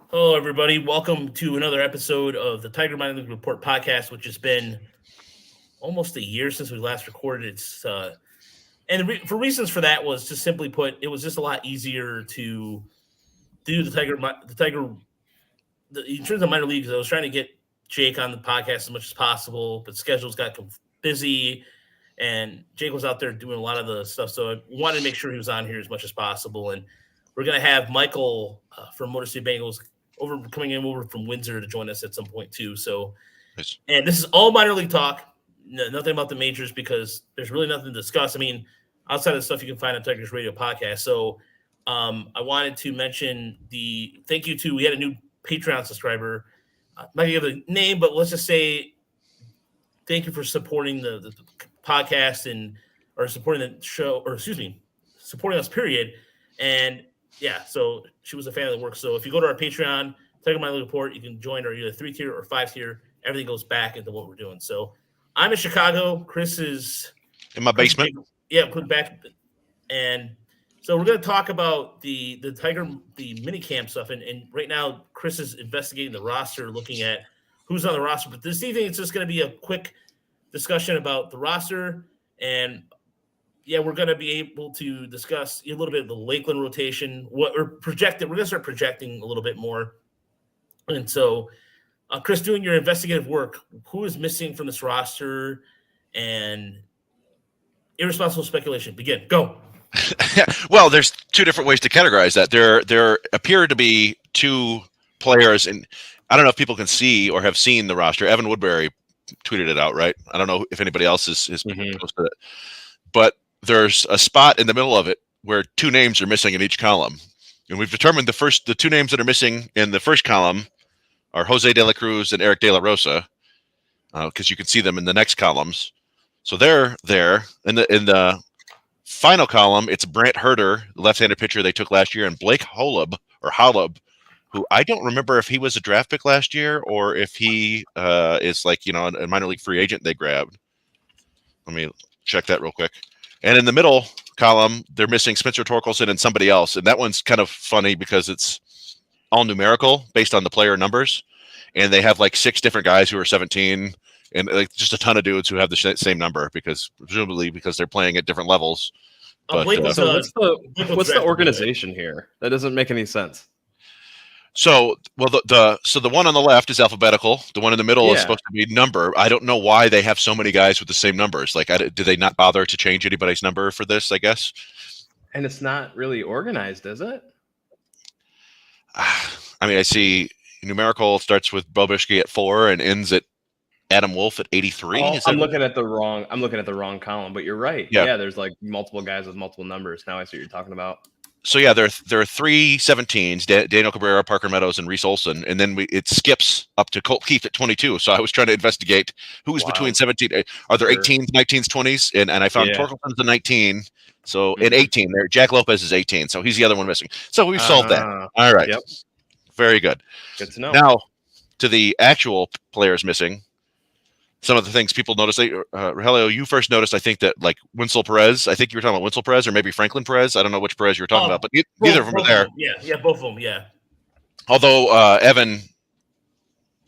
Hello, everybody. Welcome to another episode of the Tiger Minor League Report podcast, which has been almost a year since we last recorded. For reasons for that was just simply put, it was just a lot easier to do in terms of minor leagues. I was trying to get Jake on the podcast as much as possible, but schedules got busy, and Jake was out there doing a lot of the stuff. So I wanted to make sure he was on here as much as possible. And we're going to have Michael from Motor City Bengals coming in over from Windsor to join us at some point too. So, Nice. and this is all minor league talk, nothing about the majors because there's really nothing to discuss. I mean, outside of the stuff you can find on Tigers Radio podcast. So, I wanted to mention thank you to we had a new Patreon subscriber. I'm not gonna give the name, but let's just say thank you for supporting the podcast or supporting the show, or excuse me, supporting us. Period. And yeah, so she was a fan of the work. So if you go to our Patreon, Tiger Minor League Report, you can join our either 3-tier or 5-tier. Everything goes back into what we're doing. So I'm in Chicago. Chris is In my basement. put back. And so we're going to talk about the mini camp stuff. And right now, Chris is investigating the roster, looking at who's on the roster. But this evening, it's just going to be a quick discussion about the roster. And yeah, we're going to be able to discuss a little bit of the Lakeland rotation. We're going to start projecting a little bit more. And so, Chris, doing your investigative work, who is missing from this roster? And irresponsible speculation. Begin. Go. Well, there's two different ways to categorize that. There appear to be two players, and I don't know if people can see or have seen the roster. Evan Woodbury tweeted it out, right? I don't know if anybody else has posted it. But there's a spot in the middle of it where two names are missing in each column. And we've determined the two names that are missing in the first column are Jose De La Cruz and Eric De La Rosa, because you can see them in the next columns. So they're there. In the final column, it's Brant Herter, the left-handed pitcher they took last year, and Blake Holub, who I don't remember if he was a draft pick last year or if he is a minor league free agent they grabbed. Let me check that real quick. And in the middle column, they're missing Spencer Torkelson and somebody else. And that one's kind of funny because it's all numerical based on the player numbers. And they have like 6 different guys who are 17 and like just a ton of dudes who have the same number presumably because they're playing at different levels. But, so what's the organization here? That doesn't make any sense. So, well, the one on the left is alphabetical. The one in the middle is supposed to be number. I don't know why they have so many guys with the same numbers. Like, did they not bother to change anybody's number for this, I guess? And it's not really organized, is it? I mean, I see numerical starts with Bobishki at 4 and ends at Adam Wolf at 83. I'm looking at the wrong column, but you're right. Yeah, there's like multiple guys with multiple numbers. Now I see what you're talking about. So yeah, there are 3 17s: Daniel Cabrera, Parker Meadows, and Reese Olson, and then it skips up to Colt Keith at 22. So I was trying to investigate who's between 17. Are there 18s, 19s, 20s? And I found Torkelson's a 19. So in 18 there, Jack Lopez is 18. So he's the other one missing. So we've solved that. All right. Yep. Very good. Good to know. Now to the actual players missing. Some of the things people notice. Rogelio, you first noticed, I think, that like Winslow Perez. I think you were talking about Winslow Perez or maybe Franklin Perez. I don't know which Perez you were talking about, but neither of them are there. Yeah, both of them. Yeah. Although Evan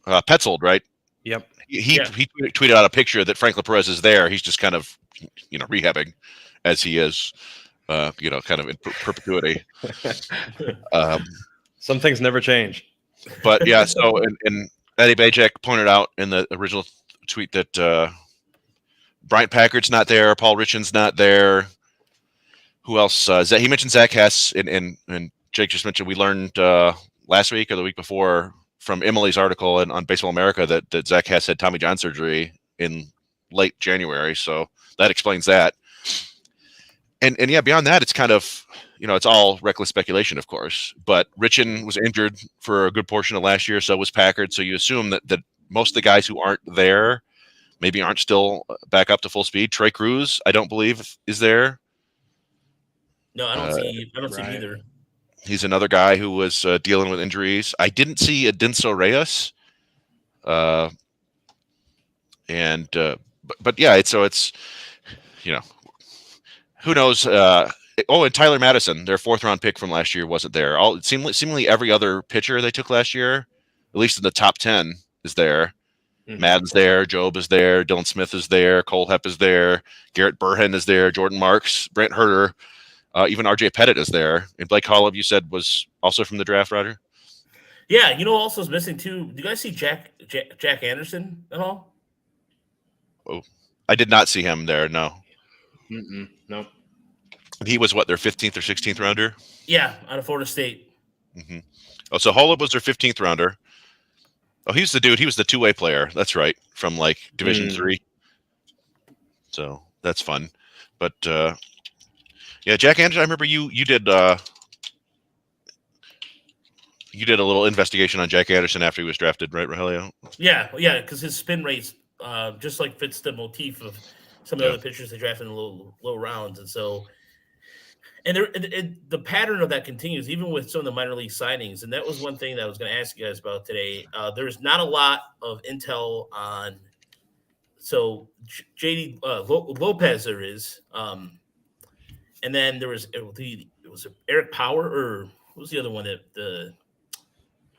Petzold, right? Yep. He tweeted out a picture that Franklin Perez is there. He's just kind of, rehabbing as he is, kind of in perpetuity. Some things never change. But yeah, so and Eddie Bajek pointed out in the original tweet that Bryant Packard's not there, Paul Richan's not there. Who else? He mentioned Zach Hess, and Jake just mentioned we learned last week or the week before from Emily's article on Baseball America that Zach Hess had Tommy John surgery in late January, so that explains that. And yeah, beyond that, it's kind of it's all reckless speculation, of course. But Richan was injured for a good portion of last year, so was Packard. So you assume that most of the guys who aren't there maybe aren't still back up to full speed. Trey Cruz, I don't believe, is there. No, I don't see him either. He's another guy who was dealing with injuries. I didn't see Adinso Reyes. But yeah, it's who knows and Tyler Madison, their 4th-round pick from last year, wasn't there. Seemingly every other pitcher they took last year, at least in the top 10, is there. Madden's there, Job is there, Dylan Smith is there, Cole Hepp is there, Garrett Burhen is there, Jordan Marks, Brent Herter, even RJ Pettit is there. And Blake Holub, you said, was also from the draft, Roger? Yeah, also is missing too. Do you guys see Jack Anderson at all? Oh, I did not see him there. No. Nope. He was what, their 15th or 16th rounder? Yeah, out of Florida State. Oh, so Holub was their 15th rounder. Oh, he was the dude. He was the 2-way player. That's right, from like Division III. So that's fun. But yeah, Jack Anderson. I remember you did a little investigation on Jack Anderson after he was drafted, right, Rogelio? Yeah, because his spin rates just like fits the motif of some of the other pitchers they drafted in the low rounds, and so. And the pattern of that continues, even with some of the minor league signings. And that was one thing that I was going to ask you guys about today. There's not a lot of intel on. So JD Lopez there is, and then there was Eric Power, or what was the other one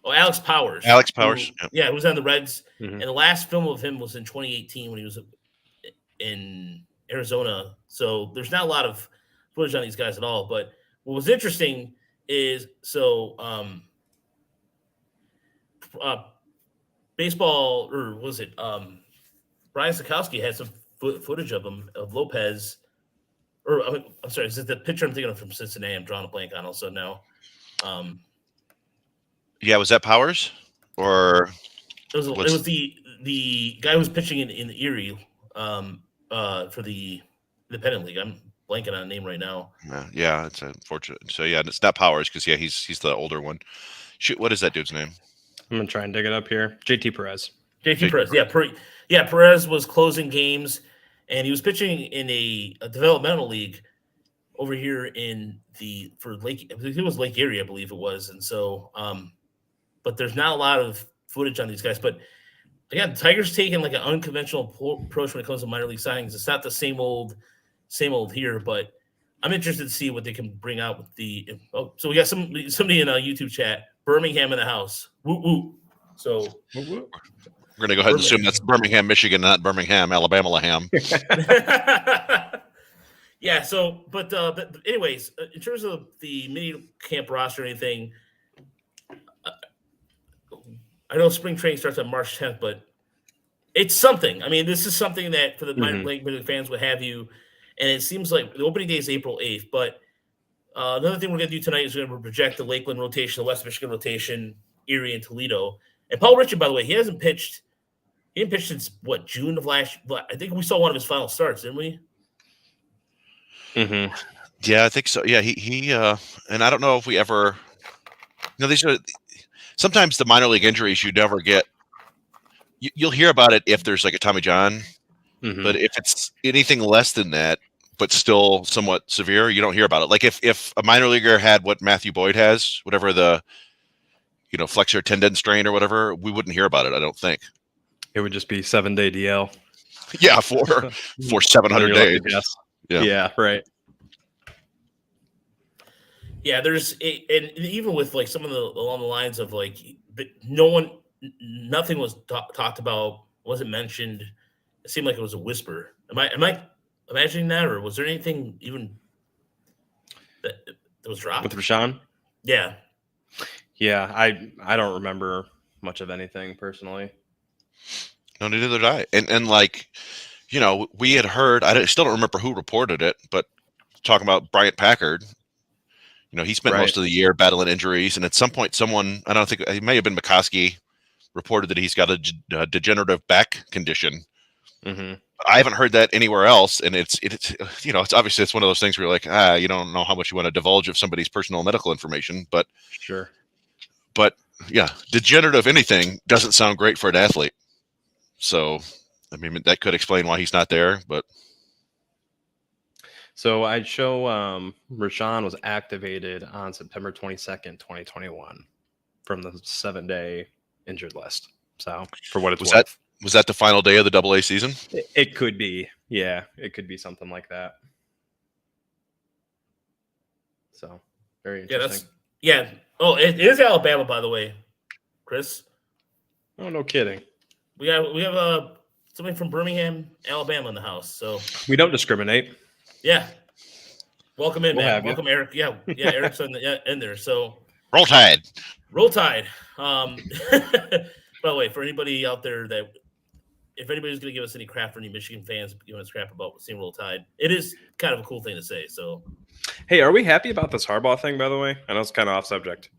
Alex Powers. Alex Powers. Who was on the Reds. And the last film of him was in 2018 when he was in Arizona. So there's not a lot of footage on these guys at all. But what was interesting is baseball, or was it Brian Sikowski had some footage of him, of Lopez, or I'm sorry, is it the pitcher I'm thinking of from Cincinnati? I'm drawing a blank on also now. Yeah, was that Powers? Or it was the guy who was pitching in Erie for the Independent League. I'm blanking on a name right now. Yeah, it's unfortunate. So yeah, it's not Powers because he's the older one. Shoot, what is that dude's name? I'm gonna try and dig it up here. JT Perez. JT Perez. Yeah, Perez was closing games, and he was pitching in a developmental league over here it was Lake Erie, I believe it was, and so but there's not a lot of footage on these guys. But again, Tigers taking like an unconventional approach when it comes to minor league signings. It's not the same old here, but I'm interested to see what they can bring out with the. Oh, so we got somebody in a YouTube chat. Birmingham in the house. Woo woo. So we're gonna go ahead and assume that's Birmingham, Michigan, not Birmingham, Alabama. Yeah. So, but anyways, in terms of the mini camp roster or anything, I know spring training starts on March 10th, but it's something. I mean, this is something that for the minor league fans would have you. And it seems like the opening day is April 8th. But another thing we're going to do tonight is we're going to project the Lakeland rotation, the West Michigan rotation, Erie, and Toledo. And Paul Richard, by the way, he hasn't pitched. He didn't pitch since, June of last year. I think we saw one of his final starts, didn't we? Yeah, I think so. Yeah, he and I don't know if we ever. These are sometimes the minor league injuries you never get. You'll hear about it if there's like a Tommy John, but if it's anything less than that, but still somewhat severe, you don't hear about it. Like if a minor leaguer had what Matthew Boyd has, whatever the flexor tendon strain or whatever, we wouldn't hear about it. I don't think. It would just be 7-day DL. Yeah, for 700 days. Yeah, right. Yeah, and even with like some of the along the lines of like nothing was talked about, wasn't mentioned. It seemed like it was a whisper. Am I imagining that, or was there anything even that was dropped with Rashawn? Yeah. I don't remember much of anything personally. No, neither did I. And like, we had heard. I still don't remember who reported it, but talking about Bryant Packard. He spent most of the year battling injuries, and at some point, someone, I don't think it may have been McCoskey, reported that he's got a degenerative back condition. I haven't heard that anywhere else, and it's obviously it's one of those things where you're like, you don't know how much you want to divulge of somebody's personal medical information, but sure. But yeah, degenerative anything doesn't sound great for an athlete. So, I mean, that could explain why he's not there, but. So I'd show Rashawn was activated on September 22nd, 2021 from the 7-day injured list. So for what it's worth. Was that the final day of the AA season? It could be. Yeah, it could be something like that. So very Yeah, interesting. Oh, it is Alabama, by the way, Chris. Oh, no kidding. We have somebody from Birmingham, Alabama in the house. So We don't discriminate. yeah, welcome in, We'll man. have you. Welcome, Eric. Yeah, Eric's in there. So Roll Tide. Roll Tide. By the way, for anybody out there that if anybody's going to give us any crap for any Michigan fans giving us crap about seeing Roll Tide, it is kind of a cool thing to say. So, Hey, are we happy about this Harbaugh thing, by the way? I know it's kind of off subject.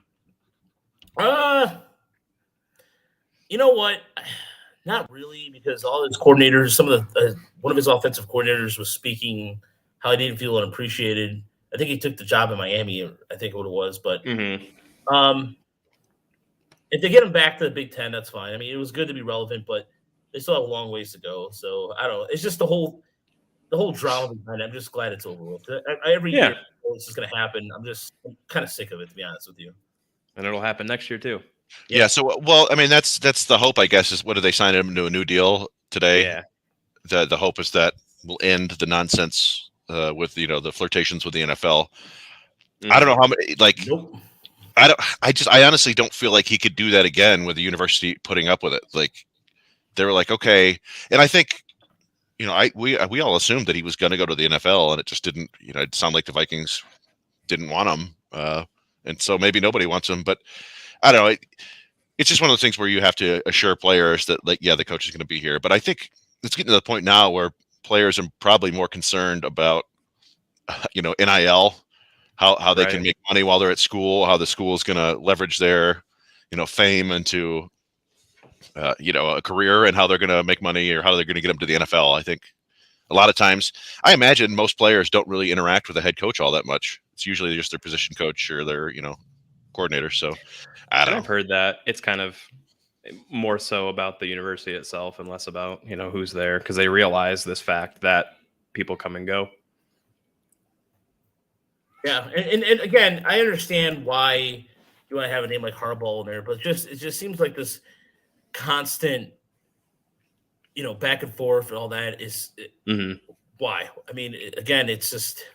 You know what? Not really, because all his coordinators, some of the one of his offensive coordinators was speaking how he didn't feel unappreciated. I think he took the job in Miami. I think what it was, but if they get him back to the Big Ten, that's fine. I mean, it was good to be relevant, but they still have a long ways to go. So I don't know. It's just the whole drama behind it. I'm just glad it's over with. Every year this is going to happen. I'm kind of sick of it, to be honest with you. And it'll happen next year too. Yeah. So, well, I mean, that's the hope, I guess. Is what did they sign him to a new deal today? Yeah. The hope is that will end the nonsense with the flirtations with the NFL. I don't know how many Nope. I honestly don't feel like he could do that again with the university putting up with it. Like they were like, okay. And I think, we all assumed that he was going to go to the NFL, and it just didn't, it sounded like the Vikings didn't want him. And so maybe nobody wants him, but I don't know. It's just one of those things where you have to assure players that the coach is going to be here. But I think it's getting to the point now where players are probably more concerned about, NIL, how they can make money while they're at school, how the school is going to leverage their, fame into, a career, and how they're going to make money or how they're going to get them to the NFL. I think a lot of times, I imagine most players don't really interact with the head coach all that much. It's usually just their position coach or their, coordinator. So I don't know. I've heard that it's kind of more so about the university itself and less about, who's there, because they realize this fact that people come and go. Yeah, and again, I understand why you want to have a name like Harbaugh in there, but it just seems like this constant, back and forth and all that is why. I mean, again, it's just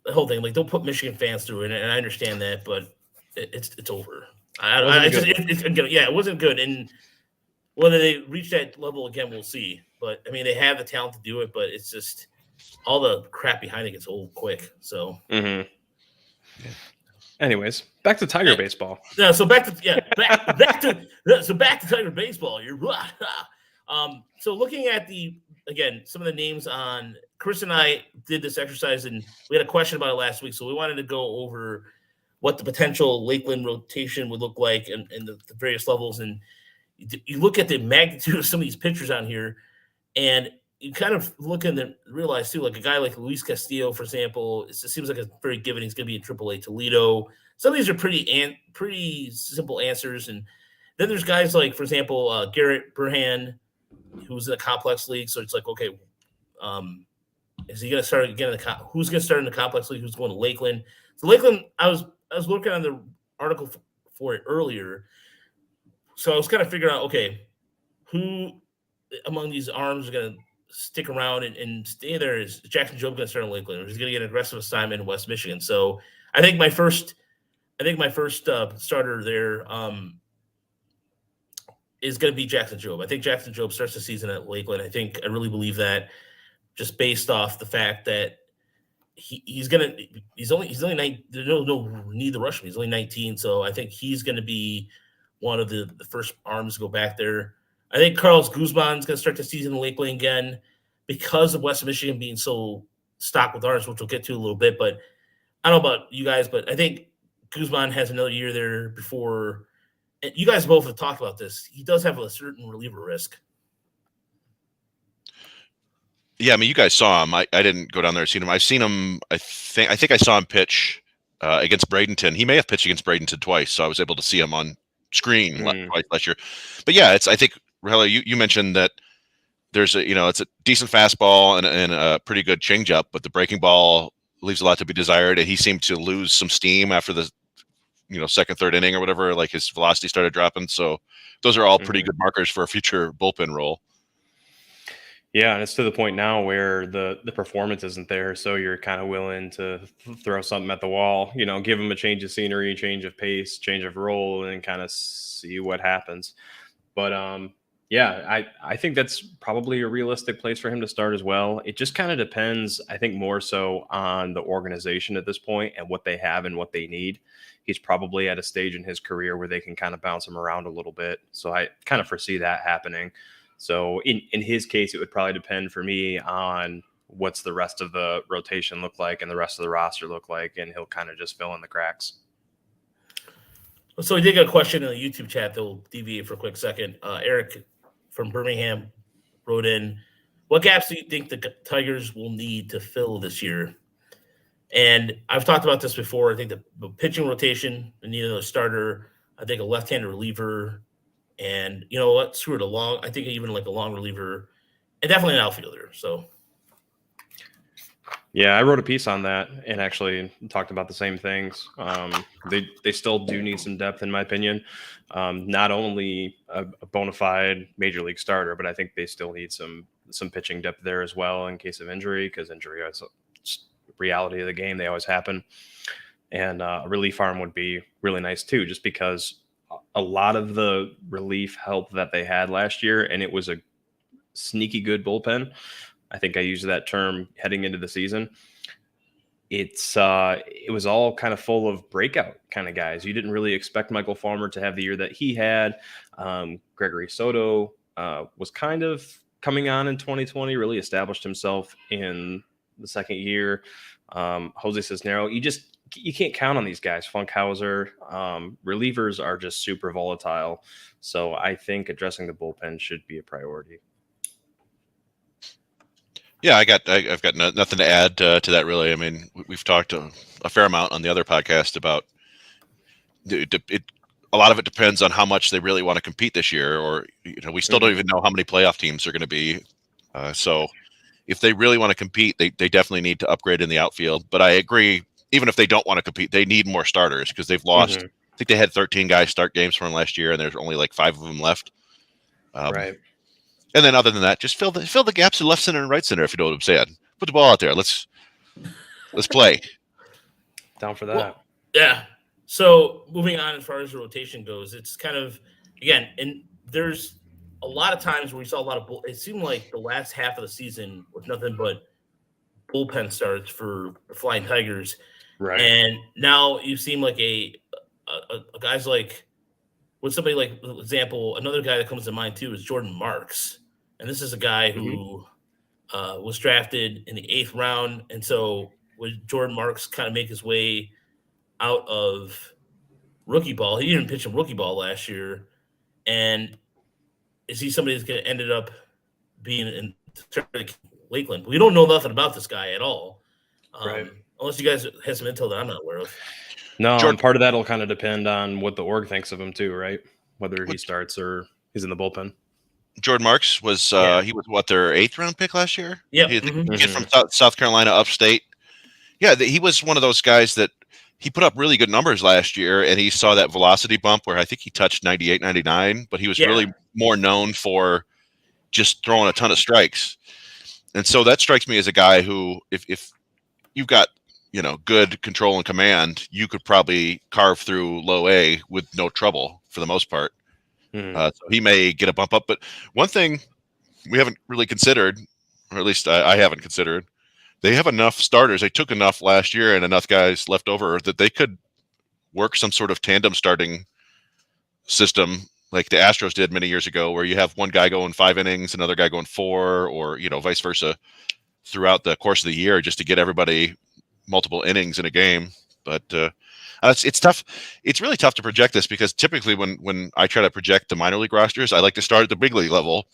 the whole thing. Like, don't put Michigan fans through it, and I understand that, but it's over. It wasn't good, and whether they reach that level again, we'll see. But I mean, they have the talent to do it, but it's just all the crap behind it gets old quick. So, anyways, back to Tiger baseball. Yeah, so back to Tiger baseball. You're right. So looking at some of the names on Chris and I did this exercise, and we had a question about it last week. So we wanted to go over what the potential Lakeland rotation would look like and the various levels. And you look at the magnitude of some of these pitchers on here, and you kind of look and realize too, like a guy like Luis Castillo, for example, it seems like a very given. He's going to be in AAA Toledo. Some of these are pretty simple answers. And then there's guys like, for example, Garrett Burhan, who's in the complex league. So it's like, okay, is he going to start again who's going to start in the complex league? Who's going to Lakeland? So Lakeland, I was looking on the article for it earlier. So I was kind of figuring out, okay, who among these arms are going to stick around and stay there? Is Jackson Jobe going to start in Lakeland, or is he going to get an aggressive assignment in West Michigan? So I think my first starter there is going to be Jackson Jobe. I think Jackson Jobe starts the season at Lakeland. I really believe that, just based off the fact that he's only 19. There's no need to rush him. He's only 19, so I think he's going to be one of the first arms to go back there. I think Carlos Guzman's going to start the season in Lakeland again because of West Michigan being so stocked with arms, which we'll get to a little bit. But I don't know about you guys, but I think Guzman has another year there before. And you guys both have talked about this. He does have a certain reliever risk. Yeah, I mean, you guys saw him. I didn't go down there and see him. I've seen him. I think I saw him pitch against Bradenton. He may have pitched against Bradenton twice, so I was able to see him on screen twice last year. But yeah, I think Rogelio, you mentioned that there's it's a decent fastball and a pretty good changeup, but the breaking ball leaves a lot to be desired. And he seemed to lose some steam after the second, third inning or whatever. Like his velocity started dropping. So those are all pretty good markers for a future bullpen role. Yeah, and it's to the point now where the performance isn't there, so you're kind of willing to throw something at the wall, give him a change of scenery, change of pace, change of role, and kind of see what happens. But yeah, I think that's probably a realistic place for him to start as well. It just kind of depends, I think, more so on the organization at this point and what they have and what they need. He's probably at a stage in his career where they can kind of bounce him around a little bit. So I kind of foresee that happening. So in his case, it would probably depend for me on what's the rest of the rotation look like and the rest of the roster look like, and he'll kind of just fill in the cracks. So we did get a question in the YouTube chat that will deviate for a quick second. Eric from Birmingham wrote in, what gaps do you think the Tigers will need to fill this year? And I've talked about this before. I think the pitching rotation, they need another starter. I think a left-handed reliever. And you know what? Screw it, I think even like a long reliever. And definitely an outfielder. So yeah, I wrote a piece on that and actually talked about the same things. They still do need some depth, in my opinion. Not only a bona fide major league starter, but I think they still need some pitching depth there as well in case of injury, because injury is a reality of the game. They always happen. And a relief arm would be really nice too, just because a lot of the relief help that they had last year, and it was a sneaky good bullpen. I think I used that term heading into the season. It was all kind of full of breakout kind of guys. You didn't really expect Michael Farmer to have the year that he had. Gregory Soto was kind of coming on in 2020, really established himself in the second year. Jose Cisnero, you can't count on these guys. Funkhauser, relievers are just super volatile. So I think addressing the bullpen should be a priority. Yeah, I've got nothing to add to that, really. I mean, we've talked a fair amount on the other podcast about a lot of it depends on how much they really want to compete this year, or we still don't even know how many playoff teams are going to be. So if they really want to compete, they definitely need to upgrade in the outfield. But I agree, even if they don't want to compete, they need more starters because they've lost. I think they had 13 guys start games for them last year, and there's only like 5 of them left. Right. And then other than that, just fill the gaps in left center and right center, if you know what I'm saying. Put the ball out there. Let's play. Down for that. Well, yeah. So moving on as far as the rotation goes, it's kind of, again, and there's a lot of times where we saw a lot of it seemed like the last half of the season was nothing but bullpen starts for the Flying Tigers. Right. And now you seem like a guys like, with somebody like, for example, another guy that comes to mind too is Jordan Marks. And this is a guy who was drafted in the 8th round. And so would Jordan Marks kind of make his way out of rookie ball? He didn't pitch a rookie ball last year. And is he somebody that's going to end up being in Lakeland? We don't know nothing about this guy at all. Right. Unless you guys have some intel that I'm not aware of. No, Jordan, part of that will kind of depend on what the org thinks of him too, right? Whether he starts or he's in the bullpen. Jordan Marks was he was their 8th round pick last year? Yeah. Kid from South Carolina, upstate. Yeah, he was one of those guys that he put up really good numbers last year, and he saw that velocity bump where I think he touched 98, 99, but he was really more known for just throwing a ton of strikes. And so that strikes me as a guy who, if you've got good control and command, you could probably carve through low A with no trouble for the most part. So he may get a bump up. But one thing we haven't really considered, or at least I haven't considered, they have enough starters. They took enough last year and enough guys left over that they could work some sort of tandem starting system like the Astros did many years ago, where you have one guy going 5 innings, another guy going 4, or vice versa throughout the course of the year, just to get everybody multiple innings in a game. But it's tough. It's really tough to project this, because typically when I try to project the minor league rosters, I like to start at the big league level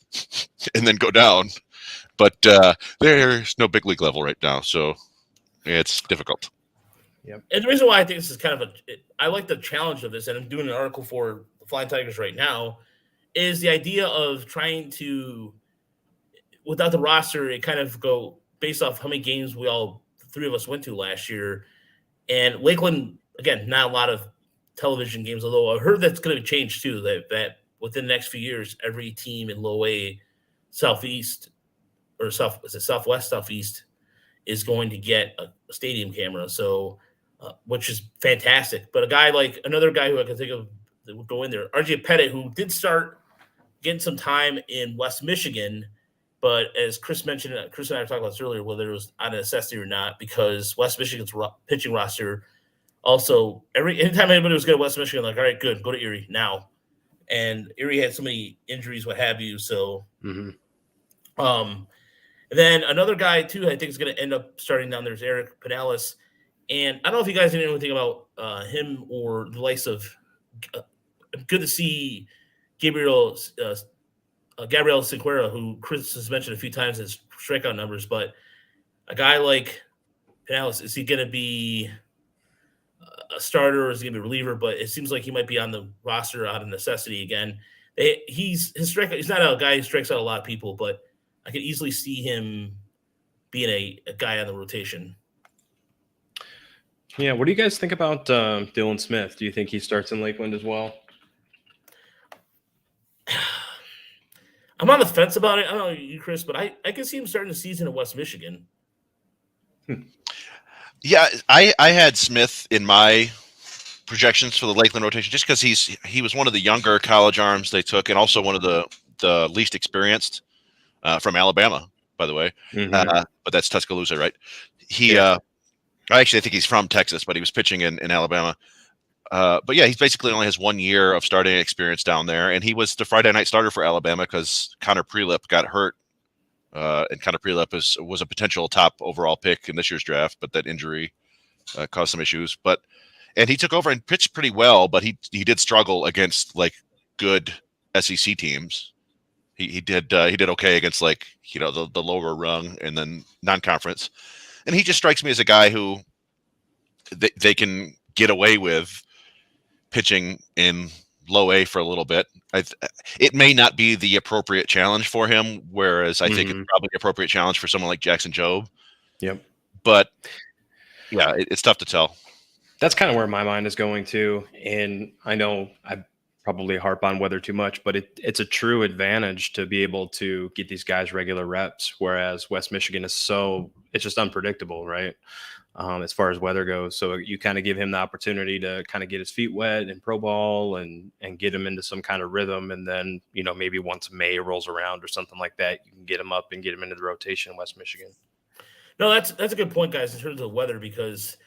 and then go down. But there's no big league level right now, so it's difficult. Yep. And the reason why I think this is kind of I like the challenge of this, and I'm doing an article for the Flying Tigers right now, is the idea of trying to, without the roster, it kind of go based off how many games the 3 of us went to last year. And Lakeland, again, not a lot of television games, although I heard that's going to change too, that within the next few years, every team in low A Southeast or Southwest, Southeast is going to get a stadium camera. So, which is fantastic. But another guy who I can think of that would go in there, RJ Pettit, who did start getting some time in West Michigan, but as Chris mentioned, Chris and I were talking about this earlier, whether it was out of necessity or not, because West Michigan's pitching roster also anytime anybody was good at West Michigan, like, all right, good, go to Erie now. And Erie had so many injuries, what have you. So, and then another guy too, I think is going to end up starting down there is Eric Pinellas. And I don't know if you guys know anything about him or the likes of. Good to see Gabriel Sequeira, who Chris has mentioned a few times his strikeout numbers, but a guy like Pinellas, is he going to be a starter or is he going to be a reliever? But it seems like he might be on the roster out of necessity again. He's not a guy who strikes out a lot of people, but I could easily see him being a guy on the rotation. Yeah, what do you guys think about Dylan Smith? Do you think he starts in Lakeland as well? I'm on the fence about it. I don't know you, Chris, but I can see him starting the season in West Michigan. Yeah, I had Smith in my projections for the Lakeland rotation just because he was one of the younger college arms they took, and also one of the least experienced from Alabama, by the way. But that's Tuscaloosa, right? I think he's from Texas, but he was pitching in Alabama. But yeah, he basically only has 1 year of starting experience down there, and he was the Friday night starter for Alabama because Connor Prelip got hurt, and Connor Prelip was a potential top overall pick in this year's draft, but that injury caused some issues. And he took over and pitched pretty well, but he did struggle against like good SEC teams. He did okay against the lower rung and then non-conference, and he just strikes me as a guy who they can get away with pitching in low A for a little bit. It may not be the appropriate challenge for him, whereas I think it's probably the appropriate challenge for someone like Jackson Jobe. Yep. But yeah, it's tough to tell. That's kind of where my mind is going to. And I know I probably harp on weather too much, but it's a true advantage to be able to get these guys regular reps, whereas West Michigan is it's just unpredictable, right? As far as weather goes. So you kind of give him the opportunity to kind of get his feet wet in pro ball and get him into some kind of rhythm. And then, maybe once May rolls around or something like that, you can get him up and get him into the rotation in West Michigan. No, that's a good point, guys, in terms of weather, because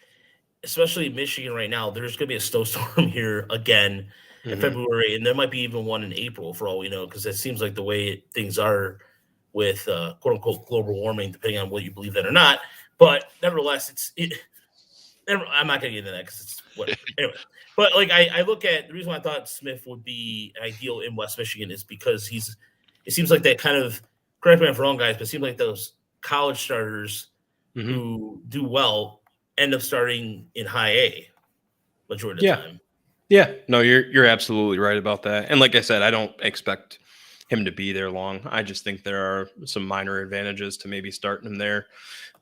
especially Michigan right now, there's going to be a snowstorm here again in February, and there might be even one in April for all we know, because it seems like the way things are with quote unquote global warming, depending on what you believe that or not. But nevertheless, I'm not going to get into that because it's whatever. Anyway, but I look at the reason why I thought Smith would be ideal in West Michigan is because it seems like that kind of, correct me if I'm wrong, guys, but it seems like those college starters who do well end up starting in high A majority of the time. Yeah, no, you're absolutely right about that. And like I said, I don't expect him to be there long. I just think there are some minor advantages to maybe starting him there,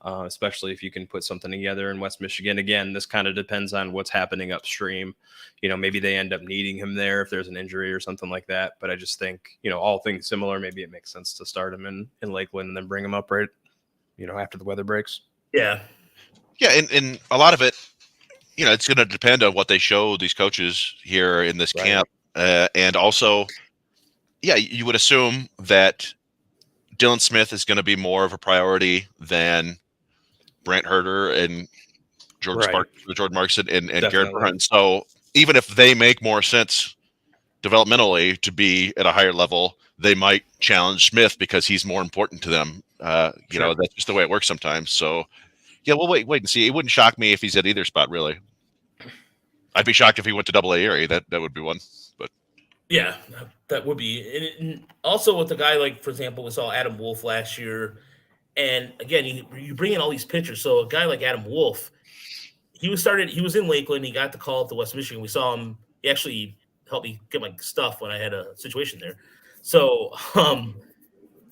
especially if you can put something together in West Michigan. Again, this kind of depends on what's happening upstream. Maybe they end up needing him there if there's an injury or something like that. But I just think, all things similar, maybe it makes sense to start him in Lakeland and then bring him up right, after the weather breaks. Yeah. Yeah, and a lot of it, it's going to depend on what they show these coaches here in this camp. And also, yeah, you would assume that Dylan Smith is going to be more of a priority than Brant Herter and Jordan Markson and Garrett Burhunt. So even if they make more sense developmentally to be at a higher level, they might challenge Smith because he's more important to them. That's just the way it works sometimes. So, yeah, we'll wait and see. It wouldn't shock me if he's at either spot, really. I'd be shocked if he went to Double A Erie. That would be one. But yeah, that would be. And also with a guy like, for example, we saw Adam Wolf last year. And again, you bring in all these pitchers. So a guy like Adam Wolf, he was in Lakeland. He got the call up to West Michigan. We saw him. He actually helped me get my stuff when I had a situation there. So,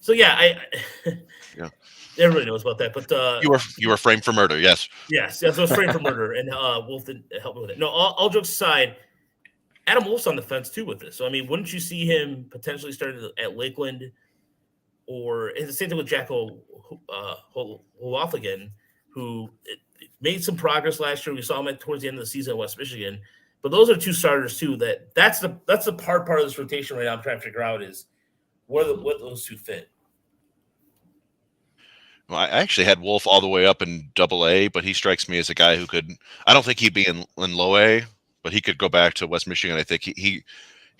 yeah, yeah. Everybody knows about that, but you were framed for murder. Yes. So I was framed for murder, and Wolf didn't help me with it. No, all jokes aside, Adam Wolf's on the fence too with this. So I mean, wouldn't you see him potentially starting at Lakeland or it's the same thing with Jacko Holofigan, who made some progress last year. We saw him towards the end of the season at West Michigan. But those are two starters too. That's the hard part of this rotation right now. I'm trying to figure out is what those two fit. Well, I actually had Wolf all the way up in Double-A, but he strikes me as a guy who could. I don't think he'd be in Low A, but he could go back to West Michigan. I think he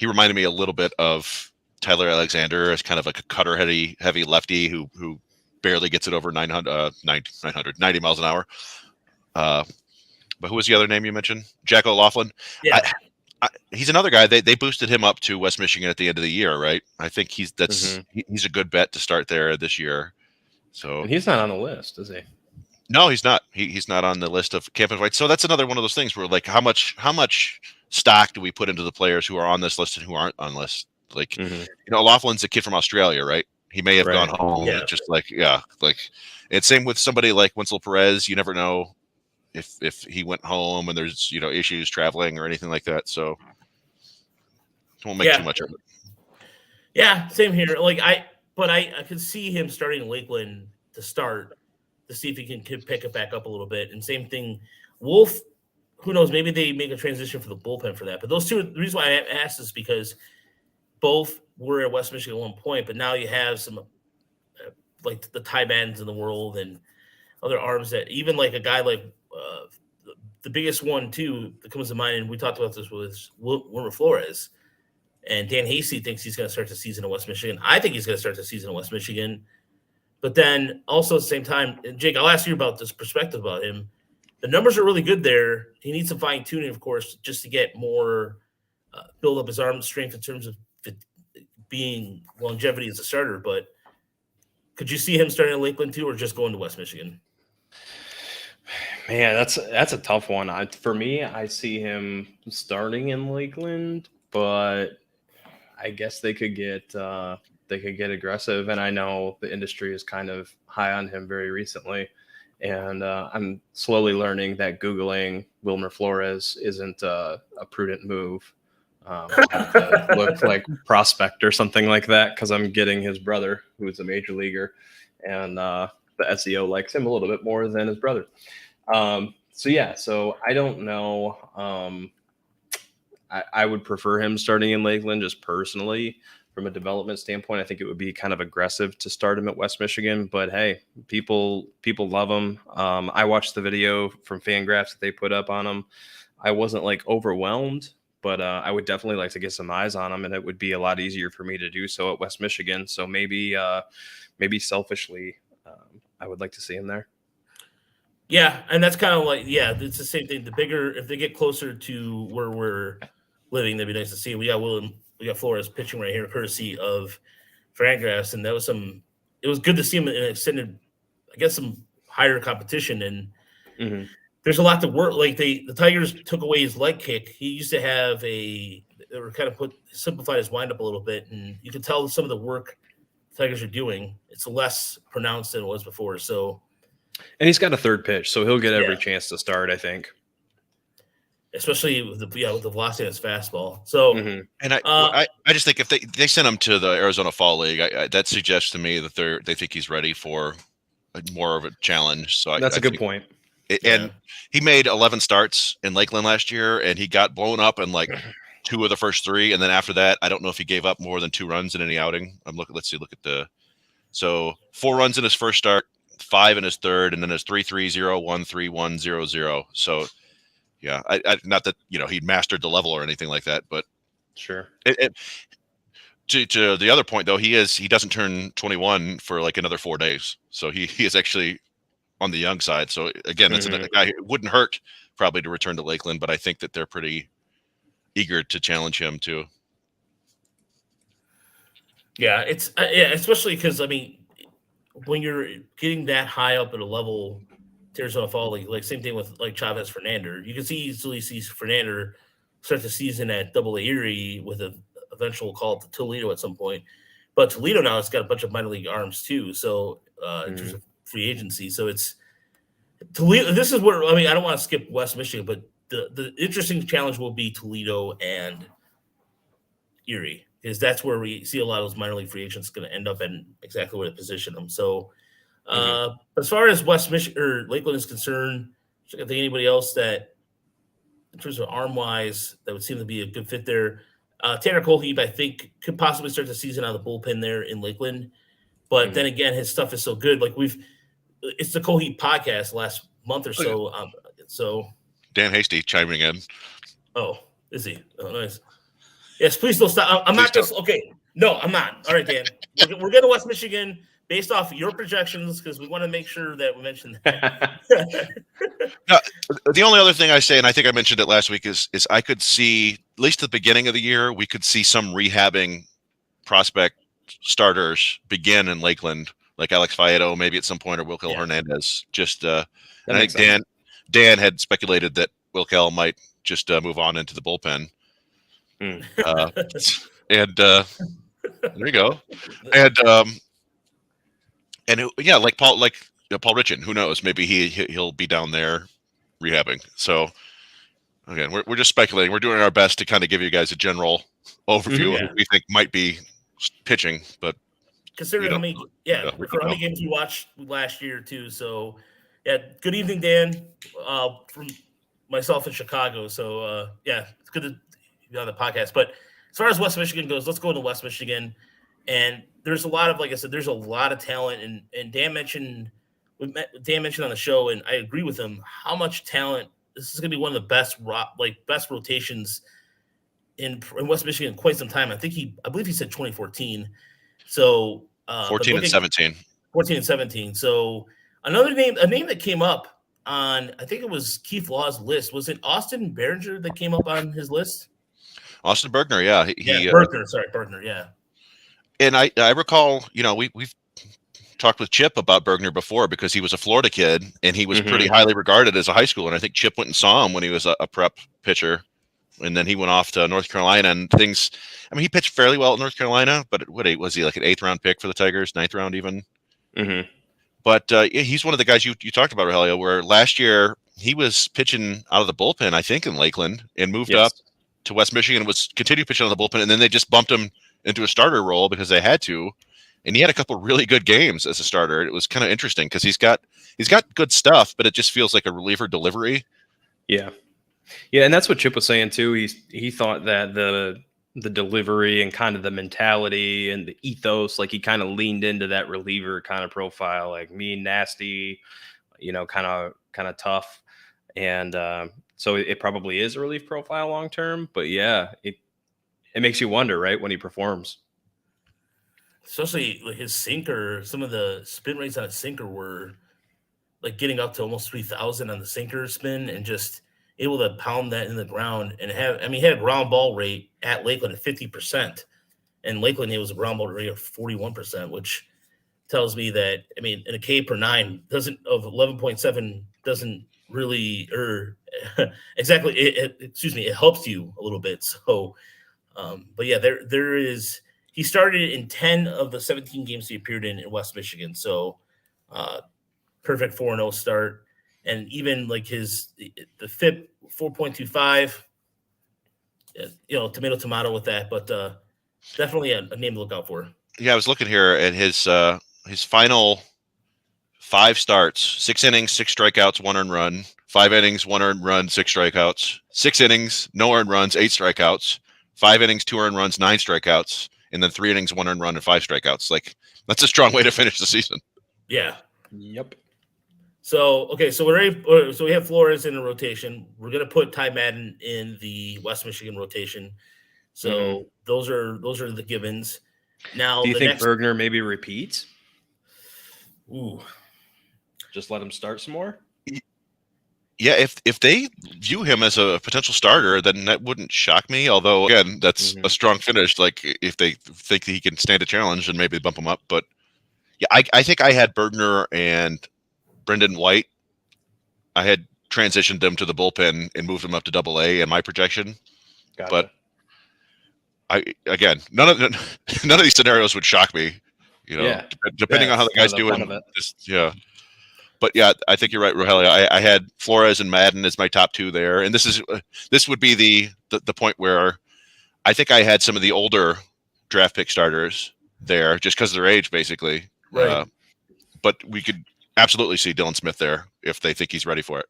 reminded me a little bit of Tyler Alexander as kind of like a cutter heavy lefty who barely gets it over 90 miles an hour. But who was the other name you mentioned? Jack O'Loughlin. Yeah. He's another guy. They boosted him up to West Michigan at the end of the year, right? I think he's a good bet to start there this year. So and he's not on the list, is he? No, he's not. He's not on the list of camp invites. So that's another one of those things where like how much stock do we put into the players who are on this list and who aren't on list? Like O'Loughlin's a kid from Australia, right? He may have gone home, just it's same with somebody like Winslow Perez. You never know if he went home and there's issues traveling or anything like that. So don't make too much of it. Yeah, same here. But I could see him starting in Lakeland to start to see if he can pick it back up a little bit. And same thing, Wolf. Who knows? Maybe they make a transition for the bullpen for that. But those two, the reason why I asked is because both were at West Michigan at one point, but now you have some like the Ty Bans in the world and other arms that even like a guy like the biggest one too that comes to mind, and we talked about this was Wilmer Flores. And Dan Hasty thinks he's going to start the season at West Michigan. I think he's going to start the season at West Michigan. But then also at the same time, Jake, I'll ask you about this perspective about him. The numbers are really good there. He needs some fine-tuning, of course, just to get more build up his arm strength in terms of being longevity as a starter. But could you see him starting in Lakeland too, or just going to West Michigan? Man, that's a tough one. For me, I see him starting in Lakeland, but I guess they could get aggressive. And I know the industry is kind of high on him very recently. And I'm slowly learning that Googling Wilmer Flores isn't a prudent move. I have to look like prospect or something like that because I'm getting his brother, who's a major leaguer, and the SEO likes him a little bit more than his brother. So I don't know. I would prefer him starting in Lakeland just personally. From a development standpoint, I think it would be kind of aggressive to start him at West Michigan, but hey, people love him. I watched the video from Fangraphs that they put up on him. I wasn't like overwhelmed, but I would definitely like to get some eyes on him, and it would be a lot easier for me to do so at West Michigan. So maybe selfishly, I would like to see him there. Yeah, and that's kind of like, it's the same thing. The bigger, if they get closer to where we're living, that'd be nice to see. We got Flores pitching right here, courtesy of Fangraphs, and it was good to see him in extended, I guess, some higher competition. And there's a lot to work. Like the Tigers took away his leg kick. He used to have they were kind of simplified his windup a little bit, and you can tell some of the work the Tigers are doing. It's less pronounced than it was before. So, and he's got a third pitch, so he'll get every chance to start, I think. Especially with the velocity of his fastball. So, and I just think if they send him to the Arizona Fall League, that suggests to me that they think he's ready for more of a challenge. So that's a good point. And he made 11 starts in Lakeland last year, and he got blown up in like 2 of the first 3, and then after that, I don't know if he gave up more than 2 runs in any outing. So 4 runs in his first start, 5 in his third, and then his 3-3-0, 1-3-1, 0-0. So. Yeah, I not that he'd mastered the level or anything like that, but sure. To the other point though, he doesn't turn 21 for like another 4 days, so he is actually on the young side. So again, that's another guy who wouldn't hurt probably to return to Lakeland, but I think that they're pretty eager to challenge him too. Yeah, it's especially because when you're getting that high up at a level. Arizona Fall League, like same thing with like Chavez Fernander. You can easily see Fernander start the season at Double-A Erie with an eventual call to Toledo at some point. But Toledo now has got a bunch of minor league arms too. So in terms of free agency, so it's Toledo. This is where I don't want to skip West Michigan, but the interesting challenge will be Toledo and Erie, because that's where we see a lot of those minor league free agents going to end up and exactly where to position them. So as far as West Michigan or Lakeland is concerned, I think anybody else that in terms of arm wise that would seem to be a good fit there. Tanner Colheap, I think, could possibly start the season out of the bullpen there in Lakeland. But then again, his stuff is so good. Like it's the Colheap podcast last month or so. So Dan Hasty chiming in. Oh, is he? Oh, nice. Yes, please don't stop. I'm not just okay. No, I'm not. All right, Dan. We're going to West Michigan based off your projections because we want to make sure that we mention that. No, the only other thing I say, and I think I mentioned it last week, is I could see, at least at the beginning of the year, we could see some rehabbing prospect starters begin in Lakeland, like Alex Faedo, maybe at some point, or Wilkel Hernandez. Just, I think Dan had speculated that Wilkel might just move on into the bullpen. And there you go. And like Paul Richin, who knows? Maybe he'll be down there rehabbing. So again, we're just speculating. We're doing our best to kind of give you guys a general overview of who we think might be pitching, but considering how many games you watched last year too. So good evening, Dan, from myself in Chicago. So it's good to be on the podcast. But as far as West Michigan goes, let's go to West Michigan. And there's a lot of, like I said, there's a lot of talent. And Dan mentioned on the show, and I agree with him, how much talent. This is going to be one of the best rotations in West Michigan in quite some time. I believe he said 2014. So 14 and 17. 14 and 17. So a name that came up on, I think it was Keith Law's list. Was it Austin Behringer that came up on his list? Austin Bergner, yeah. Bergner, yeah. And I recall, we've talked with Chip about Bergner before because he was a Florida kid and he was pretty highly regarded as a high schooler. And I think Chip went and saw him when he was a prep pitcher. And then he went off to North Carolina and things. I mean, he pitched fairly well at North Carolina, but was he like an 8th round pick for the Tigers, 9th round even? Mm-hmm. But he's one of the guys you talked about, Rogelio, where last year he was pitching out of the bullpen, I think, in Lakeland and moved up to West Michigan and was continued pitching out of the bullpen. And then they just bumped him into a starter role because they had to. And he had a couple really good games as a starter. It was kind of interesting because he's got good stuff, but it just feels like a reliever delivery. Yeah. Yeah, and that's what Chip was saying too. He thought that the delivery and kind of the mentality and the ethos, like he kind of leaned into that reliever kind of profile, like mean, nasty, kind of tough. And so it probably is a relief profile long term. But yeah, it makes you wonder, right, when he performs. Especially like his sinker, some of the spin rates on a sinker were like getting up to almost 3,000 on the sinker spin and just able to pound that in the ground and he had a ground ball rate at Lakeland at 50%. And Lakeland, it was a ground ball rate of 41%, which tells me that, in a K per 9 of 11.7 doesn't really, exactly. It helps you a little bit. So, but yeah, there is, he started in 10 of the 17 games he appeared in West Michigan. So, perfect 4-0 start. And even like the FIP 4.25, tomato with that, but definitely a name to look out for. Yeah, I was looking here at his final 5 starts: 6 innings, 6 strikeouts, 1 earned run; 5 innings, 1 earned run, 6 strikeouts; 6 innings, no earned runs, 8 strikeouts; 5 innings, 2 earned runs, 9 strikeouts, and then 3 innings, 1 earned run, and 5 strikeouts. Like that's a strong way to finish the season. Yeah. Yep. So, okay, so we're ready. So we have Flores in the rotation. We're going to put Ty Madden in the West Michigan rotation. So those are the givens. Now, do you think Bergner maybe repeats? Ooh, just let him start some more. Yeah, if they view him as a potential starter, then that wouldn't shock me. Although, again, that's a strong finish. Like if they think that he can stand a challenge, then maybe bump him up. But yeah, I think I had Bergner and Brendan White. I had transitioned them to the bullpen and moved them up to Double-A in my projection. Gotcha. But none of these scenarios would shock me. Depending on how the guy's doing. But yeah, I think you're right, Rogelio. I had Flores and Madden as my top 2 there, and this would be the point where I think I had some of the older draft pick starters there just because of their age, basically. Right. But we could absolutely see Dylan Smith there if they think he's ready for it.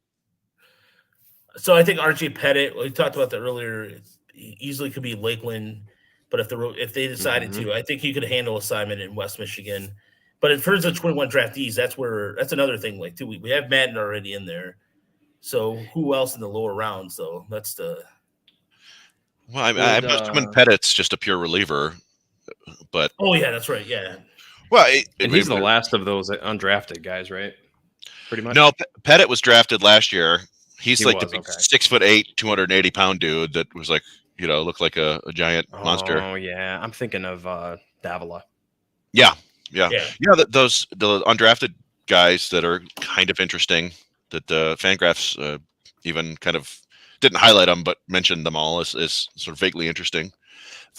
So I think RJ Pettit, we talked about that earlier, he easily could be Lakeland, but if they decided to, I think he could handle assignment in West Michigan. But in terms of 21 draftees, that's another thing. Like, too, we have Madden already in there. So who else in the lower rounds, though? That's the. Well, I'm assuming Pettit's just a pure reliever, but. Oh yeah, that's right. Yeah. Well, he's the last of those undrafted guys, right? Pretty much. No, Pettit was drafted last year. He's He like was, the big okay. 6'8", 280-pound dude that was like, looked like a giant monster. Oh yeah, I'm thinking of Davila. Yeah. Those the undrafted guys that are kind of interesting that the Fangraphs even kind of didn't highlight them, but mentioned them all as sort of vaguely interesting.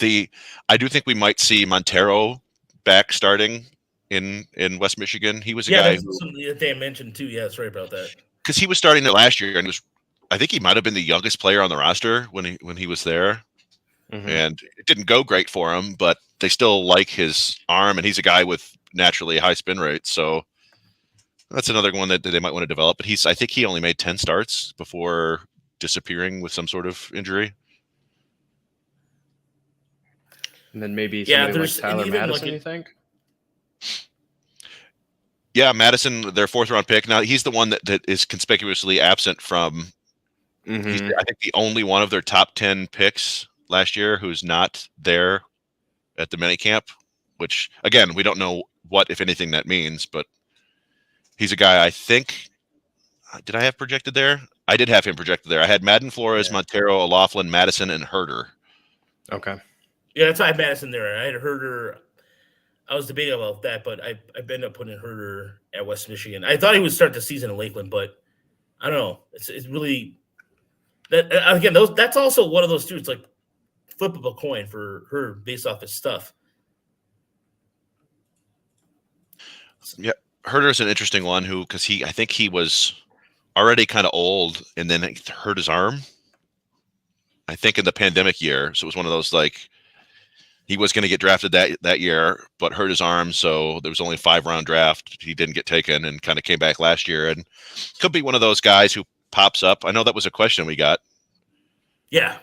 I do think we might see Montero back starting in West Michigan. He was a guy that they mentioned too. Yeah, sorry about that. Because he was starting there last year, and I think he might have been the youngest player on the roster when he was there. Mm-hmm. And it didn't go great for him, but they still like his arm, and he's a guy with naturally a high spin rate. So that's another one that they might want to develop. But I think he only made 10 starts before disappearing with some sort of injury. And then maybe somebody like Tyler Madison, you think? Yeah, Madison, their 4th-round pick. Now, he's the one that is conspicuously absent from he's, I think, the only one of their top 10 picks last year who's not there at the minicamp, which, again, we don't know what, if anything, that means, but he's a guy I think – did I have projected there? I did have him projected there. I had Madden, Flores, Montero, O'Loughlin, Madison, and Herder. Okay. Yeah, that's why I had Madison there. I had Herder – I was debating about that, but I ended up putting Herder at West Michigan. I thought he would start the season in Lakeland, but I don't know. It's really that again. That's also one of those dudes like flip of a coin for her based off his stuff. Yeah, Herder's an interesting one because I think he was already kind of old and then hurt his arm. I think in the pandemic year, so it was one of those like. He was going to get drafted that year, but hurt his arm, so there was only a 5-round draft. He didn't get taken and kind of came back last year. And could be one of those guys who pops up. I know that was a question we got. Yeah.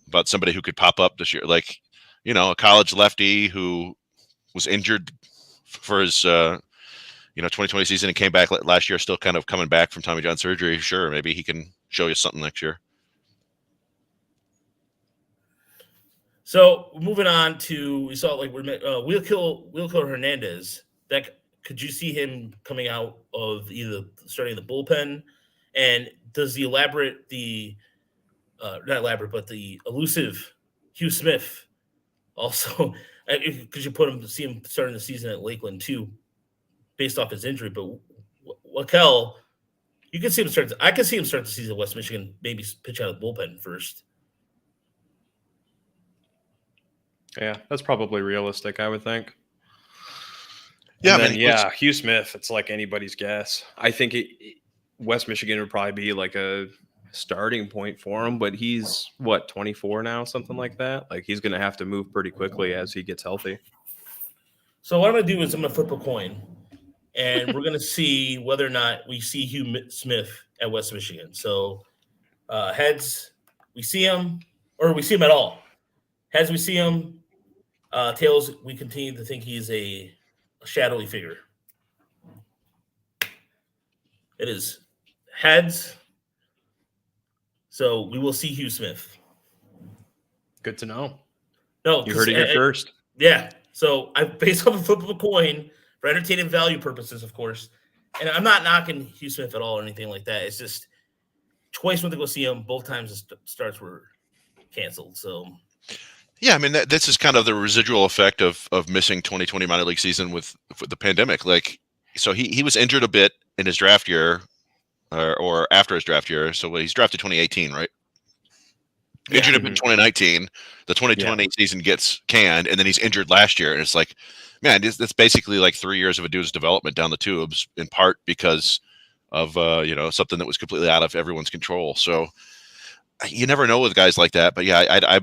About somebody who could pop up this year. Like, a college lefty who was injured for his 2020 season and came back last year, still kind of coming back from Tommy John surgery. Sure, maybe he can show you something next year. So moving on to we saw like Wheelkill Hernandez. Could you see him coming out of either starting the bullpen, and does the elusive Hugh Smith also? Because you see him starting the season at Lakeland too, based off his injury. But Wheelkill, you can see him start. I can see him start the season at West Michigan, maybe pitch out of the bullpen first. Yeah, that's probably realistic, I would think. Yeah, Hugh Smith, it's like anybody's guess. I think West Michigan would probably be like a starting point for him, but he's, 24 now, something like that? Like, he's going to have to move pretty quickly as he gets healthy. So what I'm going to do is I'm going to flip a coin, and we're going to see whether or not we see Hugh Smith at West Michigan. So heads, we see him, or we see him at all. Heads, we see him. Tails, we continue to think he's a shadowy figure. It is heads. So we will see Hugh Smith. Good to know. No, you heard it here first. Yeah. So I based off a flip of a coin for entertainment value purposes, of course. And I'm not knocking Hugh Smith at all or anything like that. It's just twice went to go see him. Both times the starts were canceled. So. Yeah, I mean, this is kind of the residual effect of missing 2020 minor league season with the pandemic. Like, so he was injured a bit in his draft year or after his draft year. So he's drafted 2018, right? Yeah. Injured him in 2019. The 2020 season gets canned, and then he's injured last year. And it's like, man, that's basically like 3 years of a dude's development down the tubes, in part because of, something that was completely out of everyone's control. So you never know with guys like that. But yeah,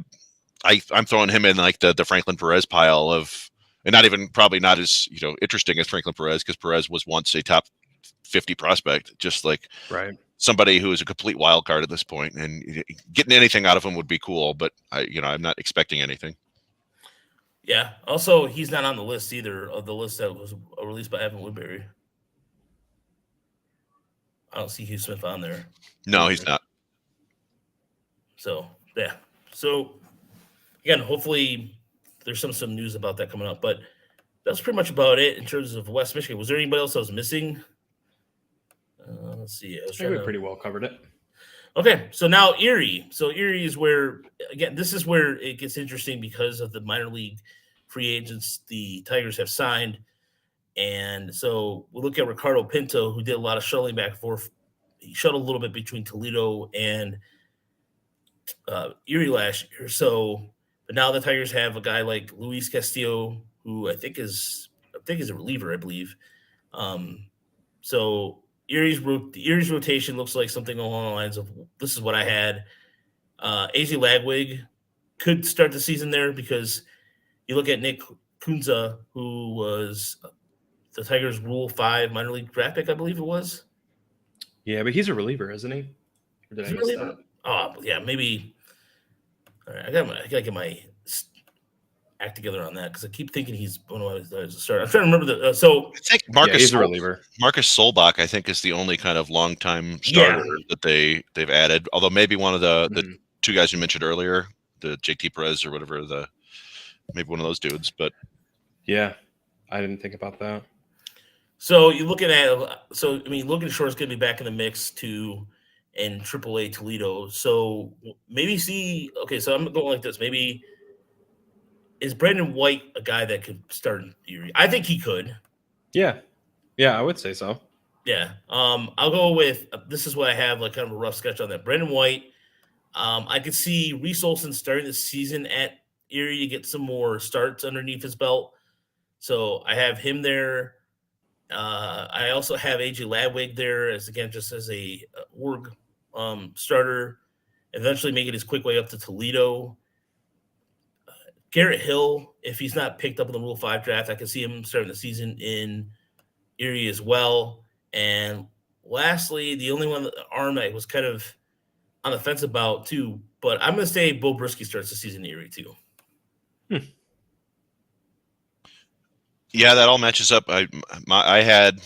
I'm throwing him in like the Franklin Perez pile of, and not even probably not as interesting as Franklin Perez, because Perez was once a top 50 prospect, just like Right. somebody who is a complete wild card at this point, and getting anything out of him would be cool, but I'm not expecting anything. Yeah. Also, he's not on the list either, of the list that was released by Evan Woodbury. I don't see Hugh Smith on there. No, he's not. So yeah. So again, hopefully there's some news about that coming up. But that's pretty much about it in terms of West Michigan. Was there anybody else that was missing? Let's see. I think we pretty well covered it. Okay, so now Erie. So Erie is where, again, this is where it gets interesting because of the minor league free agents the Tigers have signed. And so we'll look at Ricardo Pinto, who did a lot of shuttling back and forth. He shuttled a little bit between Toledo and Erie last year. So, but now the Tigers have a guy like Luis Castillo, who I think is a reliever, I believe. So Erie's rotation looks like something along the lines of, this is what I had. AJ Lagwig could start the season there, because you look at Nick Kunza, who was the Tigers' Rule 5 minor league draft pick, I believe it was. Yeah, but he's a reliever, isn't he? Or did I miss that? Oh, yeah, maybe. All right, I gotta get my act together on that, because I keep thinking he's one of the starter. I'm trying to remember the. So I think Marcus, he's a reliever. Marcus Solbach, I think, is the only kind of long-time starter that they've added. Although maybe one of the two guys you mentioned earlier, the JT Perez or whatever, maybe one of those dudes. But yeah, I didn't think about that. So you're looking at, Logan Shore's going to be back in the mix too, in AAA Toledo. So maybe so I'm going like this. Maybe is Brandon White a guy that could start in Erie? I think he could. Yeah, I would say so. Yeah. I'll go with, this is what I have, like kind of a rough sketch on that. Brandon White. I could see Reese Olson starting the season at Erie to get some more starts underneath his belt. So I have him there. I also have AJ Ladwig there just as a org starter, eventually making his quick way up to Toledo. Garrett Hill, if he's not picked up in the Rule 5 draft, I can see him starting the season in Erie as well. And lastly, the only one arm I was kind of on the fence about too, but I'm going to say Bo Brisky starts the season in Erie too. Yeah, that all matches up. I had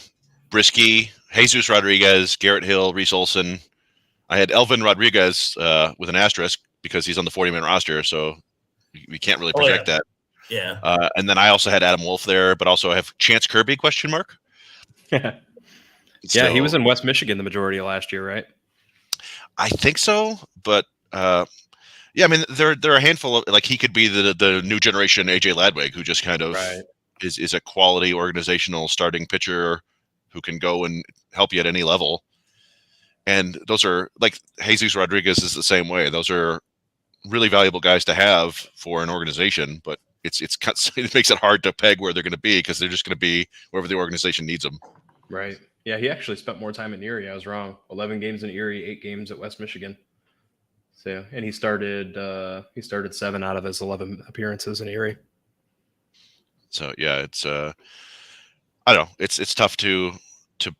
Brisky, Jesus Rodriguez, Garrett Hill, Reese Olson. I had Elvin Rodriguez with an asterisk because he's on the 40-man roster, so we can't really project that. Yeah. And then I also had Adam Wolf there, but also I have Chance Kirby, ? Yeah, he was in West Michigan the majority of last year, right? I think so, but yeah, I mean, there are a handful of, like, he could be the new generation AJ Ladwig, who just kind of is a quality organizational starting pitcher who can go and help you at any level. And those are, like, Jesus Rodriguez is the same way. Those are really valuable guys to have for an organization, but it makes it hard to peg where they're going to be, because they're just going to be wherever the organization needs them. Right. Yeah, he actually spent more time in Erie. I was wrong. 11 games in Erie, 8 games at West Michigan. So, and he started 7 out of his 11 appearances in Erie. So yeah, it's I don't know. It's tough to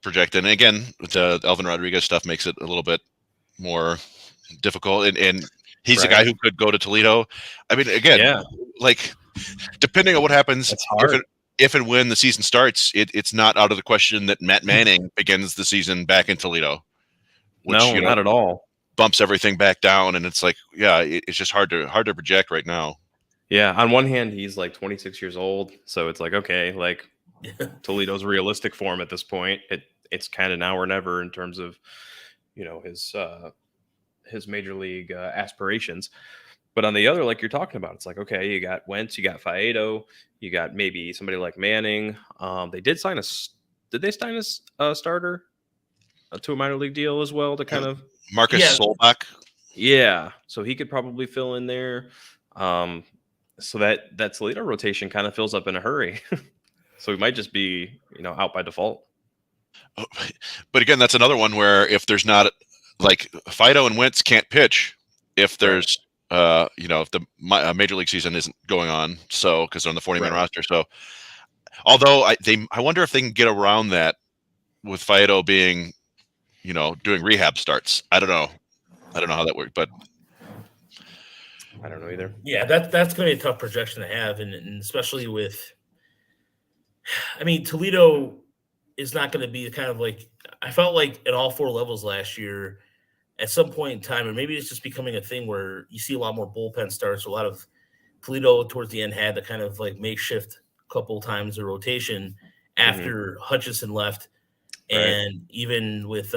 project. And again, the Elvin Rodriguez stuff makes it a little bit more difficult. And he's a guy who could go to Toledo. I mean, again, like, depending on what happens, if and when the season starts, it's not out of the question that Matt Manning begins the season back in Toledo. Which, not at all. Bumps everything back down, and it's like, it's just hard to project right now. Yeah, on one hand, he's like 26 years old, so it's like, okay, like Toledo's realistic for him at this point. It's kind of now or never in terms of, his major league aspirations. But on the other, like you're talking about, it's like, okay, you got Wentz, you got Faedo, you got maybe somebody like Manning. Did they sign a starter to a minor league deal as well to kind of Marcus Solbach? Yeah, so he could probably fill in there. So that Toledo rotation kind of fills up in a hurry. So he might just be, out by default. But again, that's another one where if there's not, like, Fido and Wentz can't pitch. If there's if the major league season isn't going on, so because they're on the 40-man roster. So, although I wonder if they can get around that with Faedo being, doing rehab starts. I don't know how that works, but I don't know either. Yeah, that's going to be a tough projection to have, and especially with, I mean, Toledo is not going to be kind of like, I felt like at all four levels last year, at some point in time, and maybe it's just becoming a thing where you see a lot more bullpen starts. A lot of Toledo towards the end had the kind of like makeshift couple times of rotation after Hutchinson left, and even with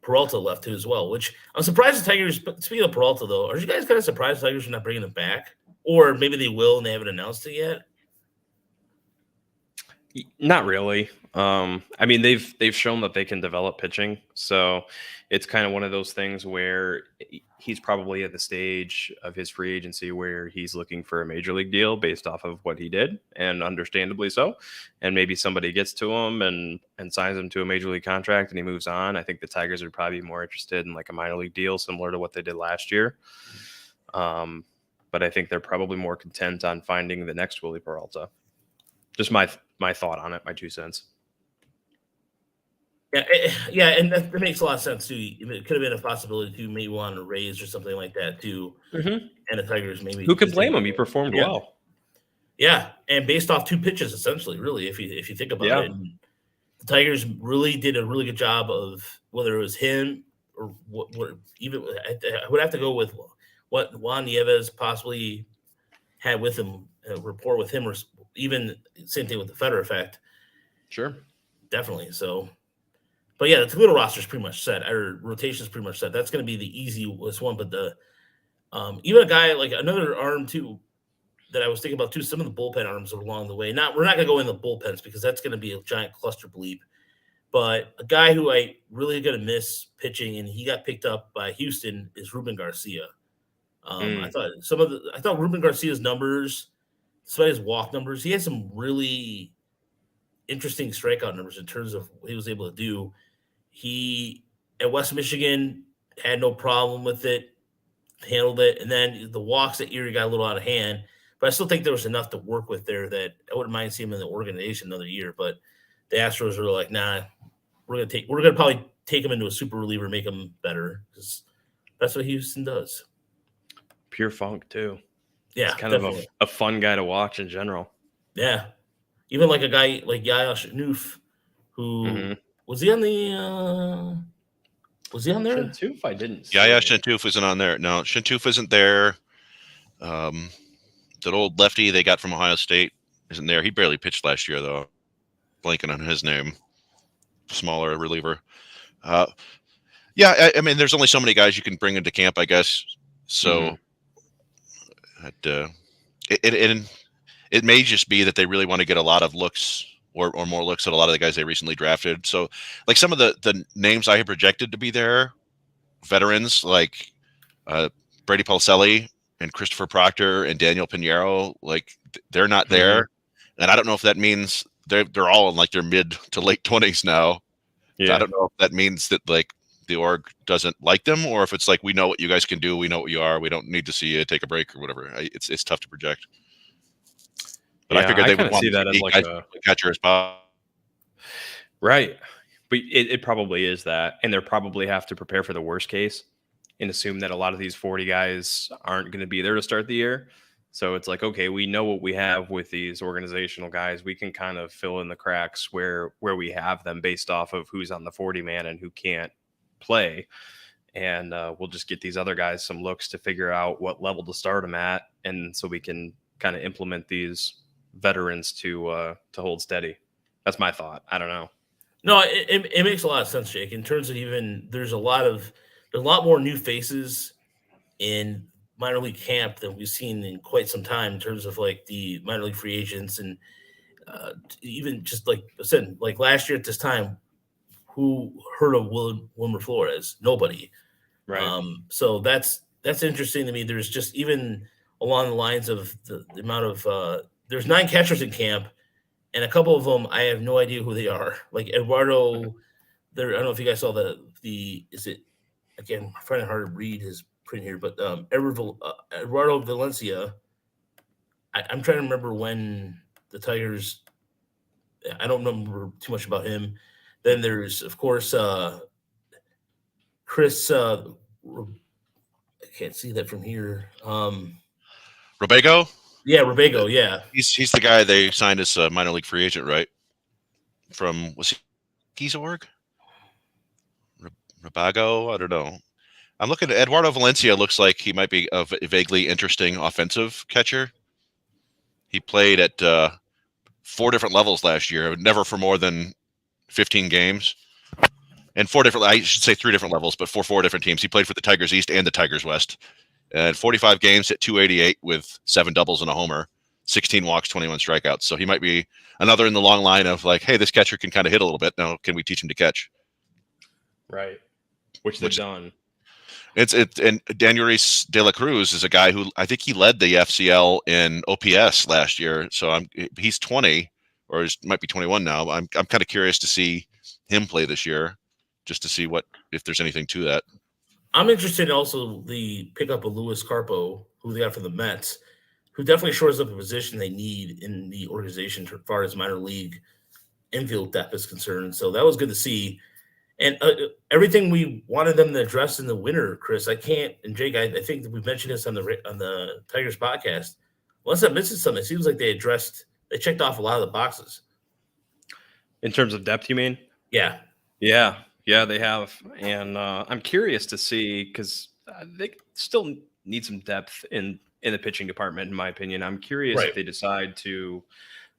Peralta left too as well. Which I'm surprised the Tigers. But speaking of Peralta, though, are you guys kind of surprised the Tigers are not bringing him back, or maybe they will and they haven't announced it yet? Not really. I mean, they've shown that they can develop pitching, so it's kind of one of those things where he's probably at the stage of his free agency where he's looking for a major league deal based off of what he did, and understandably so. And maybe somebody gets to him and signs him to a major league contract, and he moves on. I think the Tigers would probably be more interested in like a minor league deal, similar to what they did last year. But I think they're probably more content on finding the next Willie Peralta. Just my thought on it, my 2 cents. Yeah, and that makes a lot of sense too. It could have been a possibility to maybe want to raise or something like that too. And the Tigers maybe. Who could blame him? He performed well. Yeah, and based off 2 pitches, essentially, really, if you think about it, and the Tigers really did a really good job of whether it was him or what even I would have to go with what Juan Nieves possibly had with him, rapport with him, or even same thing with the Federer effect. Sure. Definitely. So, but yeah, the Toledo roster is pretty much set. Our rotation is pretty much set. That's going to be the easiest one. But the even a guy like another arm too that I was thinking about too. Some of the bullpen arms are along the way. We're not going to go in the bullpens because that's going to be a giant cluster bleep. But a guy who I really going to miss pitching, and he got picked up by Houston, is Ruben Garcia. I thought Ruben Garcia's numbers, despite his walk numbers, he had some really interesting strikeout numbers in terms of what he was able to do. He at West Michigan had no problem with it, handled it, and then the walks at Erie got a little out of hand. But I still think there was enough to work with there that I wouldn't mind seeing him in the organization another year. But the Astros were like, nah, we're gonna probably take him into a super reliever, make him better, because that's what Houston does. Pure funk too. Yeah, it's kind of a fun guy to watch in general. Yeah, even like a guy like Yaya Shinoof, who was he on the? Was he on there? Shinoof, I didn't. Yaya Shinoof isn't on there. No, Shinoof isn't there. That old lefty they got from Ohio State isn't there. He barely pitched last year though. Blanking on his name. Smaller reliever. Yeah, I mean, there's only so many guys you can bring into camp, I guess. So. It may just be that they really want to get a lot of looks or more looks at a lot of the guys they recently drafted. So, like some of the names I had projected to be there, veterans like Brady Pulselli and Christopher Proctor and Daniel Pinheiro, like they're not there, and I don't know if that means they're all in like their mid to late 20s now. Yeah. I don't know if that means that like the org doesn't like them, or if it's like we know what you guys can do, we know what you are, we don't need to see you take a break or whatever. It's tough to project. But I figured they would want see that as like a catcher as possible. Right, but it probably is that, and they probably have to prepare for the worst case and assume that a lot of these 40 guys aren't going to be there to start the year. So it's like, okay, we know what we have with these organizational guys. We can kind of fill in the cracks where we have them based off of who's on the 40-man and who can't play. And we'll just get these other guys some looks to figure out what level to start them at. And so we can kind of implement these veterans to hold steady. That's my thought. I don't know. No, it makes a lot of sense, Jake, in terms of even there's a lot more new faces in minor league camp than we've seen in quite some time in terms of like the minor league free agents, and even just like I said, like last year at this time, who heard of Wilmer Flores? Nobody. Right. So that's interesting to me. There's just even along the lines of the amount of there's 9 catchers in camp, and a couple of them I have no idea who they are. Like Eduardo, I don't know if you guys saw the is it again? I'm finding it hard to read his print here, but Eduardo Valencia. I'm trying to remember when the Tigers. I don't remember too much about him. Then there's, of course, Chris. I can't see that from here. Rubago? Yeah, Rubago. Yeah, He's the guy they signed as a minor league free agent, right? From was he Keys org? Rubago? I don't know. I'm looking at Eduardo Valencia. Looks like he might be a vaguely interesting offensive catcher. He played at 4 different levels last year, never for more than 15 games. And 4 different, I should say 3 different levels, but for 4 different teams. He played for the Tigers East and the Tigers West. And 45 games at 288 with 7 doubles and a homer, 16 walks, 21 strikeouts. So he might be another in the long line of like, hey, this catcher can kind of hit a little bit. Now, can we teach him to catch? Right. Which they've done. And Daniel De La Cruz is a guy who I think he led the FCL in OPS last year. So he's 20 or might be 21 now. I'm kind of curious to see him play this year, just to see if there's anything to that. I'm interested in also the pickup of Luis Carpo, who they got from the Mets, who definitely shores up a position they need in the organization as far as minor league infield depth is concerned. So that was good to see. And everything we wanted them to address in the winter, Chris, and Jake, I think that we mentioned this on the Tigers podcast. Unless I'm missing something, it seems like they checked off a lot of the boxes. In terms of depth, you mean? Yeah. Yeah, they have. And I'm curious to see, because they still need some depth in the pitching department, in my opinion. I'm curious if they decide to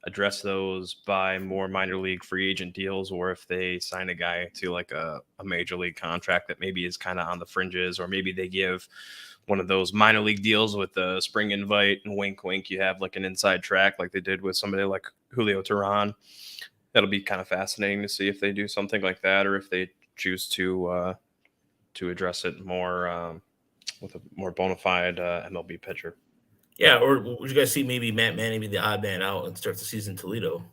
address those by more minor league free agent deals, or if they sign a guy to like a major league contract that maybe is kind of on the fringes, or maybe they give one of those minor league deals with the spring invite and wink, wink. You have like an inside track like they did with somebody like Julio Teheran. That'll be kind of fascinating to see if they do something like that, or if they choose to address it more with a more bona fide MLB pitcher. Yeah, or would you guys see maybe Matt Manning be the odd man out and start the season in Toledo?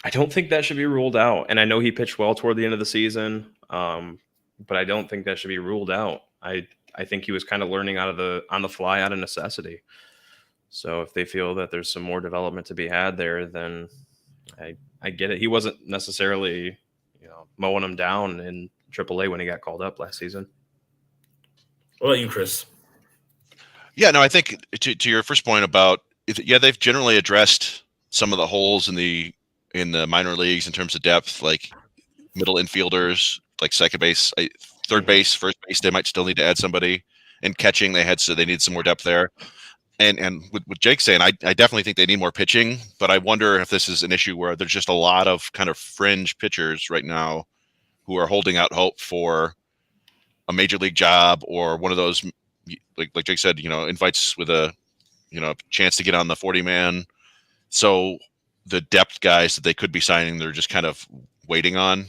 I don't think that should be ruled out. And I know he pitched well toward the end of the season, but I don't think that should be ruled out. I think he was kind of learning on the fly out of necessity. So if they feel that there's some more development to be had there, then I get it. He wasn't necessarily, mowing him down in AAA when he got called up last season. What about you, Chris? Yeah, no, I think to your first point about, they've generally addressed some of the holes in the minor leagues in terms of depth, like middle infielders, like second base, third base, first base. They might still need to add somebody. And catching, they need some more depth there. And with Jake saying, I definitely think they need more pitching, but I wonder if this is an issue where there's just a lot of kind of fringe pitchers right now who are holding out hope for a major league job, or one of those, like Jake said, invites with a, chance to get on the 40-man. So the depth guys that they could be signing, they're just kind of waiting on.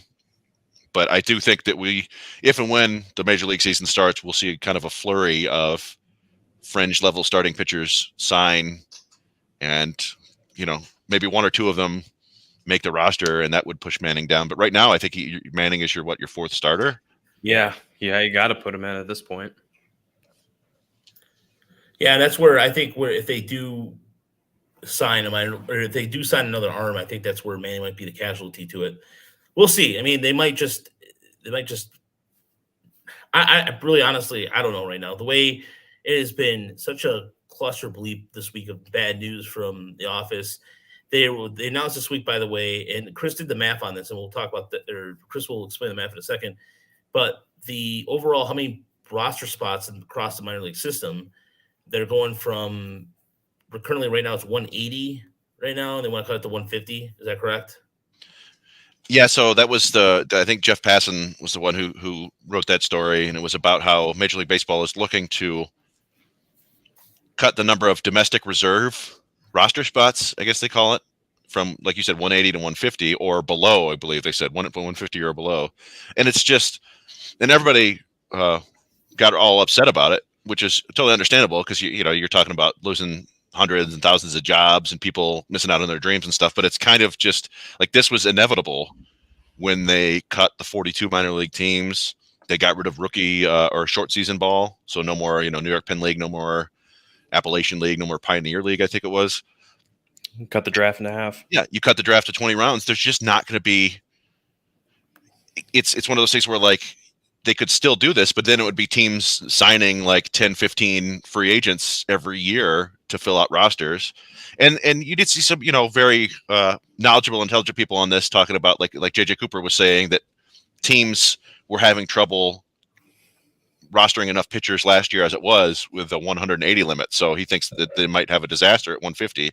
But I do think that if and when the major league season starts, we'll see kind of a flurry of fringe level starting pitchers sign, and maybe 1 or 2 of them make the roster, and that would push Manning down. But right now, I think Manning is your 4th starter. Yeah, you got to put him in at this point. Yeah, that's where I think if they do sign him, or if they do sign another arm, I think that's where Manning might be the casualty to it. We'll see. I mean, they might just. I really, honestly, I don't know right now. The way it has been such a cluster bleep this week of bad news from the office. They announced this week, by the way, and Chris did the math on this, and we'll talk about that, or Chris will explain the math in a second. But the overall, how many roster spots across the minor league system, they're going from, currently right now it's 180 right now, and they want to cut it to 150. Is that correct? Yeah, so that was I think Jeff Passan was the one who wrote that story, and it was about how Major League Baseball is looking to cut the number of domestic reserve roster spots, I guess they call it, from, like you said, 180 to 150 or below. I believe they said 150 or below. And it's just, and everybody got all upset about it, which is totally understandable, because you're talking about losing hundreds and thousands of jobs and people missing out on their dreams and stuff. But it's kind of just like, this was inevitable when they cut the 42 minor league teams They got rid of rookie or short season ball, so no more New York Penn League, no more Appalachian League, no more Pioneer League. I think it was. Cut the draft in half. Yeah, you cut the draft to 20 rounds. There's just not going to be. It's one of those things where like they could still do this, but then it would be teams signing like 10, 15 free agents every year to fill out rosters. And you did see some, very knowledgeable, intelligent people on this talking about like JJ Cooper was saying that teams were having trouble rostering enough pitchers last year as it was with the 180 limit. So he thinks that they might have a disaster at 150.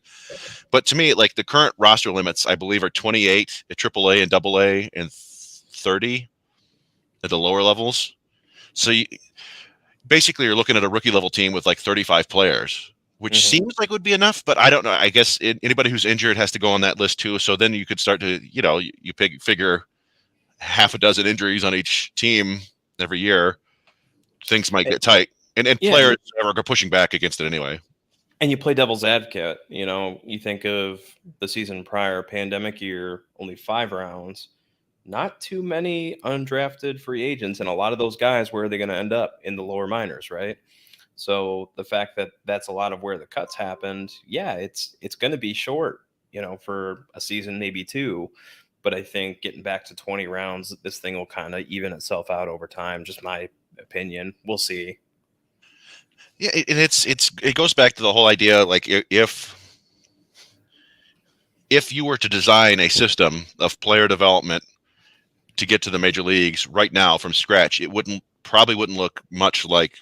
But to me, like the current roster limits, I believe, are 28 at AAA and AA and 30 at the lower levels. So basically you're looking at a rookie level team with like 35 players, which seems like would be enough, but I don't know. I guess anybody who's injured has to go on that list too. So then you could start to, you figure half a dozen injuries on each team every year. Things might get tight, and players are pushing back against it anyway. And you play devil's advocate. You think of the season prior, pandemic year, only 5 rounds, not too many undrafted free agents, and a lot of those guys, where are they going to end up? In the lower minors, right? So the fact that that's a lot of where the cuts happened, it's going to be short, for a season, maybe 2. But I think getting back to 20 rounds, this thing will kind of even itself out over time. Just my opinion. We'll see. Yeah, and it goes back to the whole idea, like if you were to design a system of player development to get to the major leagues right now from scratch, it probably wouldn't look much like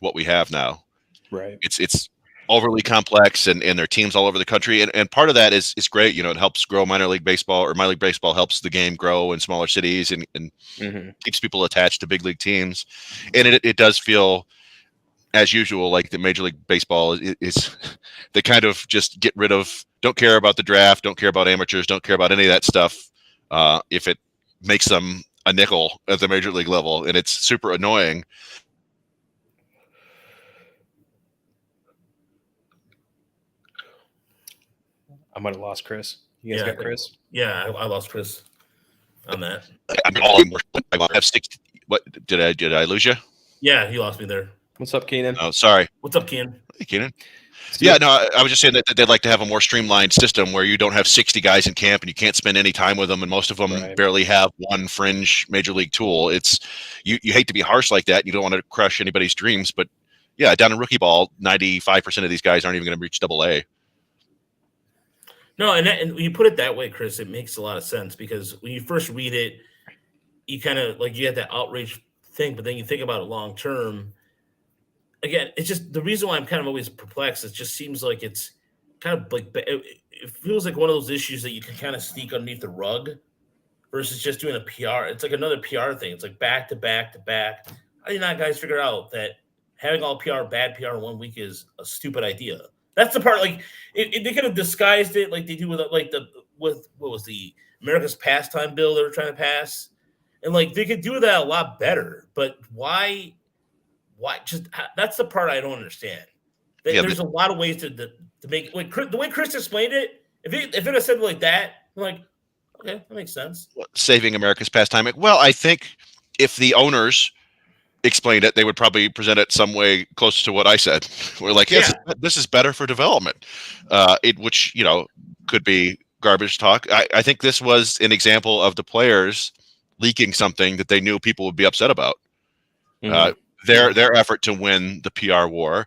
what we have now. Right. It's overly complex, and there are teams all over the country, and part of that is great. It helps grow minor league baseball, or minor league baseball helps the game grow in smaller cities and keeps people attached to big league teams. And it does feel, as usual, like the Major League Baseball is they kind of just get rid of, don't care about the draft, don't care about amateurs, don't care about any of that stuff if it makes them a nickel at the major league level, and it's super annoying. I might have lost Chris. You guys got Chris? Yeah, I lost Chris on that. I have 60. What did I lose you? Yeah, he lost me there. What's up, Keenan? Oh, sorry. What's up, Keenan? Hey, Keenan. Yeah, no, I was just saying that they'd like to have a more streamlined system where you don't have 60 guys in camp and you can't spend any time with them, and most of them barely have one fringe major league tool. It's you hate to be harsh like that. You don't want to crush anybody's dreams, but yeah, down in rookie ball, 95% of these guys aren't even going to reach AA. No, and when you put it that way, Chris, it makes a lot of sense, because when you first read it, you kind of like you had that outrage thing, but then you think about it long term. Again, it's just the reason why I'm kind of always perplexed. It just seems like it's kind of like it feels like one of those issues that you can kind of sneak underneath the rug versus just doing a PR. It's like another PR thing. It's like back to back to back. How do you not guys figure out that having all bad PR in 1 week is a stupid idea? That's the part. Like they could have disguised it like they do with what was the America's Pastime bill they were trying to pass, and like they could do that a lot better. But why? Just that's the part I don't understand. There's a lot of ways to make like the way Chris explained it. If it had said like that, I'm like, okay, that makes sense. Saving America's Pastime. Well, I think if the owners explained it, they would probably present it some way close to what I said. We're like, yes, this is better for development, which could be garbage talk. I think this was an example of the players leaking something that they knew people would be upset about. Their effort to win the PR war,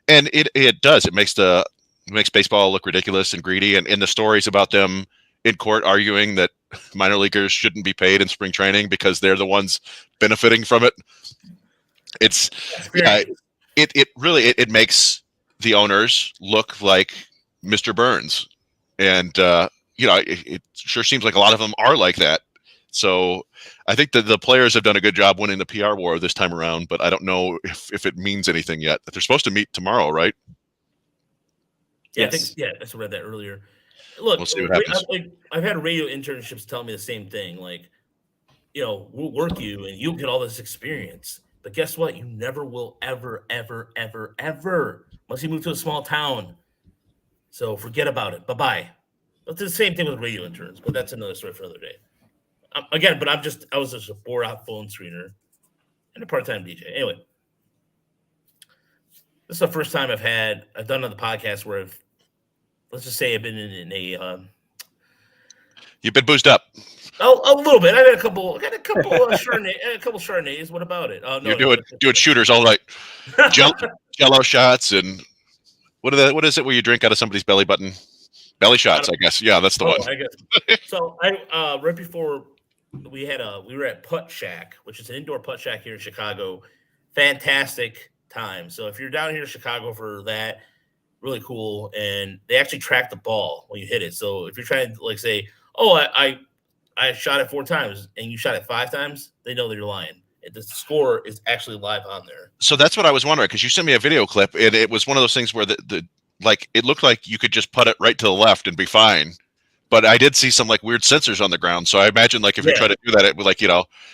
and it does. It makes baseball look ridiculous and greedy. And in the stories about them in court arguing that minor leaguers shouldn't be paid in spring training because they're the ones benefiting from it. It really makes the owners look like Mr. Burns, and it sure seems like a lot of them are like that. So I think that the players have done a good job winning the PR war this time around, but I don't know if it means anything yet. They're supposed to meet tomorrow, right? Yeah, yes. I read that earlier. Look, we'll see what happens. I've had radio internships tell me the same thing. Like, we'll work you and you'll get all this experience. But guess what? You never will ever, ever, ever, ever, unless you move to a small town. So forget about it. Bye-bye. But it's the same thing with radio interns, but that's another story for another day. I was just a bore-out phone screener. and a part-time DJ. Anyway, this is the first time I've done on the podcast where let's just say I've been in a You've been boozed up. a little bit. I got a couple Chardonnays. What about it? You're doing shooters all night. Jello shots and what is it where you drink out of somebody's belly button? Belly shots, I guess. Yeah, that's the one. I guess. So I right before we were at Putt Shack, which is an indoor putt shack here in Chicago. Fantastic time. So if you're down here in Chicago for that, really cool. And they actually track the ball when you hit it. So if you're trying to say, oh, I shot it 4 times and you shot it 5 times, they know that you're lying. The score is actually live on there. So that's what I was wondering, because you sent me a video clip, and it was one of those things where the it looked like you could just put it right to the left and be fine. But I did see some weird sensors on the ground. So I imagine if you try to do that, it would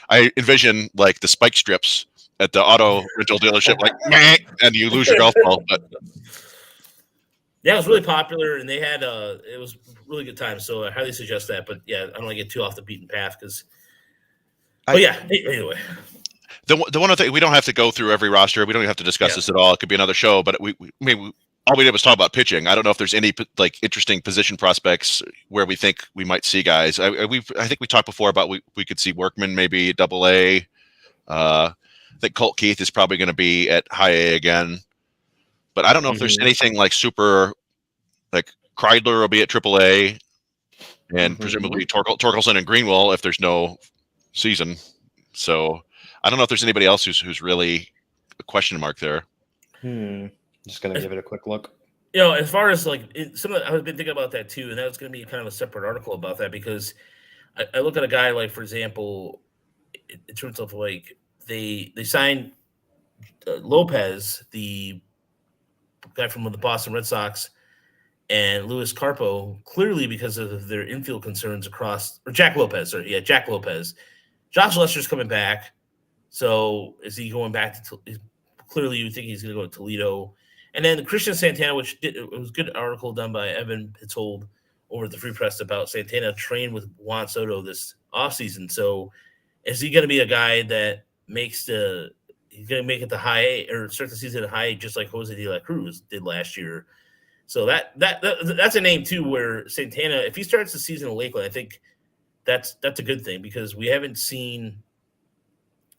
I envision the spike strips at the auto rental dealership, and you lose your golf ball. But yeah, it was really popular, and they had it was really good time. So I highly suggest that. But yeah, I don't want to get too off the beaten path because. Oh yeah. Anyway, the one other thing, we don't have to go through every roster. We don't have to discuss this at all. It could be another show. But all we did was talk about pitching. I don't know if there's any interesting position prospects where we think we might see guys. I think we talked before about we could see Workman maybe AA. I think Colt Keith is probably going to be at high A again. But I don't know if there's anything super Kreidler will be at AAA, and presumably Torkelson and Greenwell if there's no season. So I don't know if there's anybody else who's really a question mark there. Just gonna give it a quick look. As far as I've been thinking about that too, and that was going to be kind of a separate article about that because I look at a guy for example, in terms of they signed Lopez, the guy from the Boston Red Sox, and Luis Carpo, clearly because of their infield concerns or Jack Lopez. Josh Lester's coming back. So is he going back to clearly you think he's going to go to Toledo. And then Christian Santana, it was a good article done by Evan Pitzold over at the Free Press about Santana trained with Juan Soto this offseason. So is he going to be a guy that he's going to make it to high A or start the season at high A just like Jose de la Cruz did last year? So that's a name too where Santana, if he starts the season in Lakeland, I think that's a good thing because we haven't seen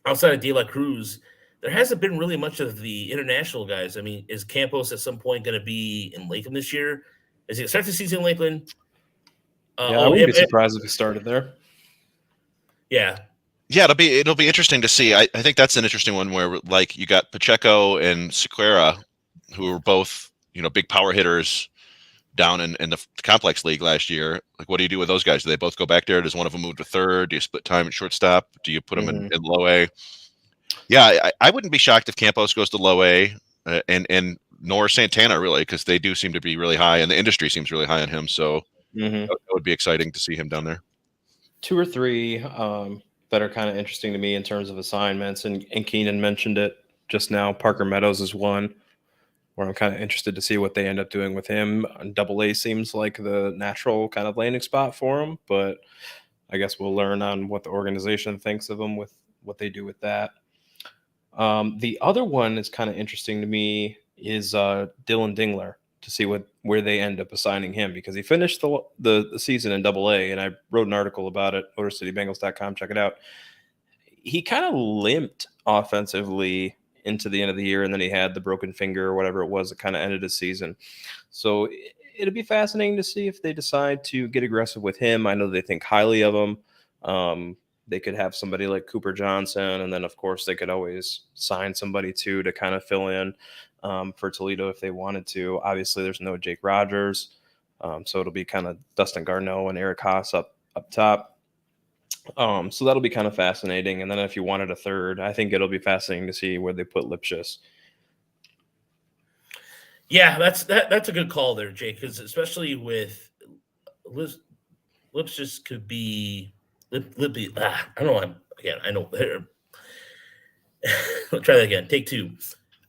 outside of De La Cruz, there hasn't been really much of the international guys. I mean, is Campos at some point going to be in Lakeland this year? Is he going to start the season in Lakeland? I wouldn't be surprised if he started there. Yeah. Yeah, it'll be interesting to see. I think that's an interesting one where you got Pacheco and Sequeira, who were both big power hitters down in the complex league last year. What do you do with those guys? Do they both go back there? Does one of them move to third? Do you split time at shortstop? Do you put them in low A? Yeah, I wouldn't be shocked if Campos goes to low A, and nor Santana really, because they do seem to be really high, and the industry seems really high on him. So that would be exciting to see him down there. 2 or 3 that are kind of interesting to me in terms of assignments, and Keenan mentioned it just now. Parker Meadows is one where I'm kind of interested to see what they end up doing with him. AA seems like the natural kind of landing spot for him, but I guess we'll learn on what the organization thinks of him with what they do with that. The other one is kind of interesting to me is Dylan Dingler, to see where they end up assigning him, because he finished the season in AA, and I wrote an article about it, motorcitybengals.com, check it out. He kind of limped offensively into the end of the year, and then he had the broken finger or whatever it was that kind of ended his season. So it'll be fascinating to see if they decide to get aggressive with him. I know they think highly of him. They could have somebody like Cooper Johnson, and then, of course, they could always sign somebody, too, to kind of fill in for Toledo if they wanted to. Obviously, there's no Jake Rogers, so it'll be kind of Dustin Garneau and Eric Haas up top. So that'll be kind of fascinating. And then if you wanted a third, I think it'll be fascinating to see where they put Lipschitz. Yeah, that's a good call there, Jake, because especially with Lipschitz could be I don't know. Again, I know. I'll try that again. Take 2.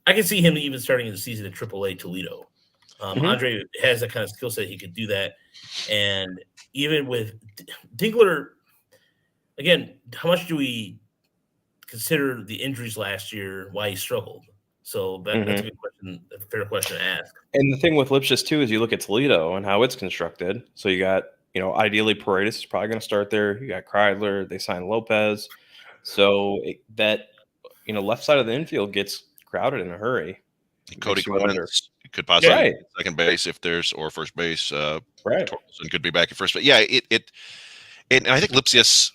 I can see him even starting the season at AAA Toledo. Andre has that kind of skill set. He could do that. And even with Dingler, again, how much do we consider the injuries last year, why he struggled. So that's a good question, a fair question to ask. And the thing with Lipschitz too is you look at Toledo and how it's constructed. So you got, ideally Paredes is probably going to start there. You got Kreidler, they signed Lopez. So that left side of the infield gets crowded in a hurry. Cody Clemens could possibly be second base or first base. Right. Torkelson could be back at first, but yeah, and I think Lipsius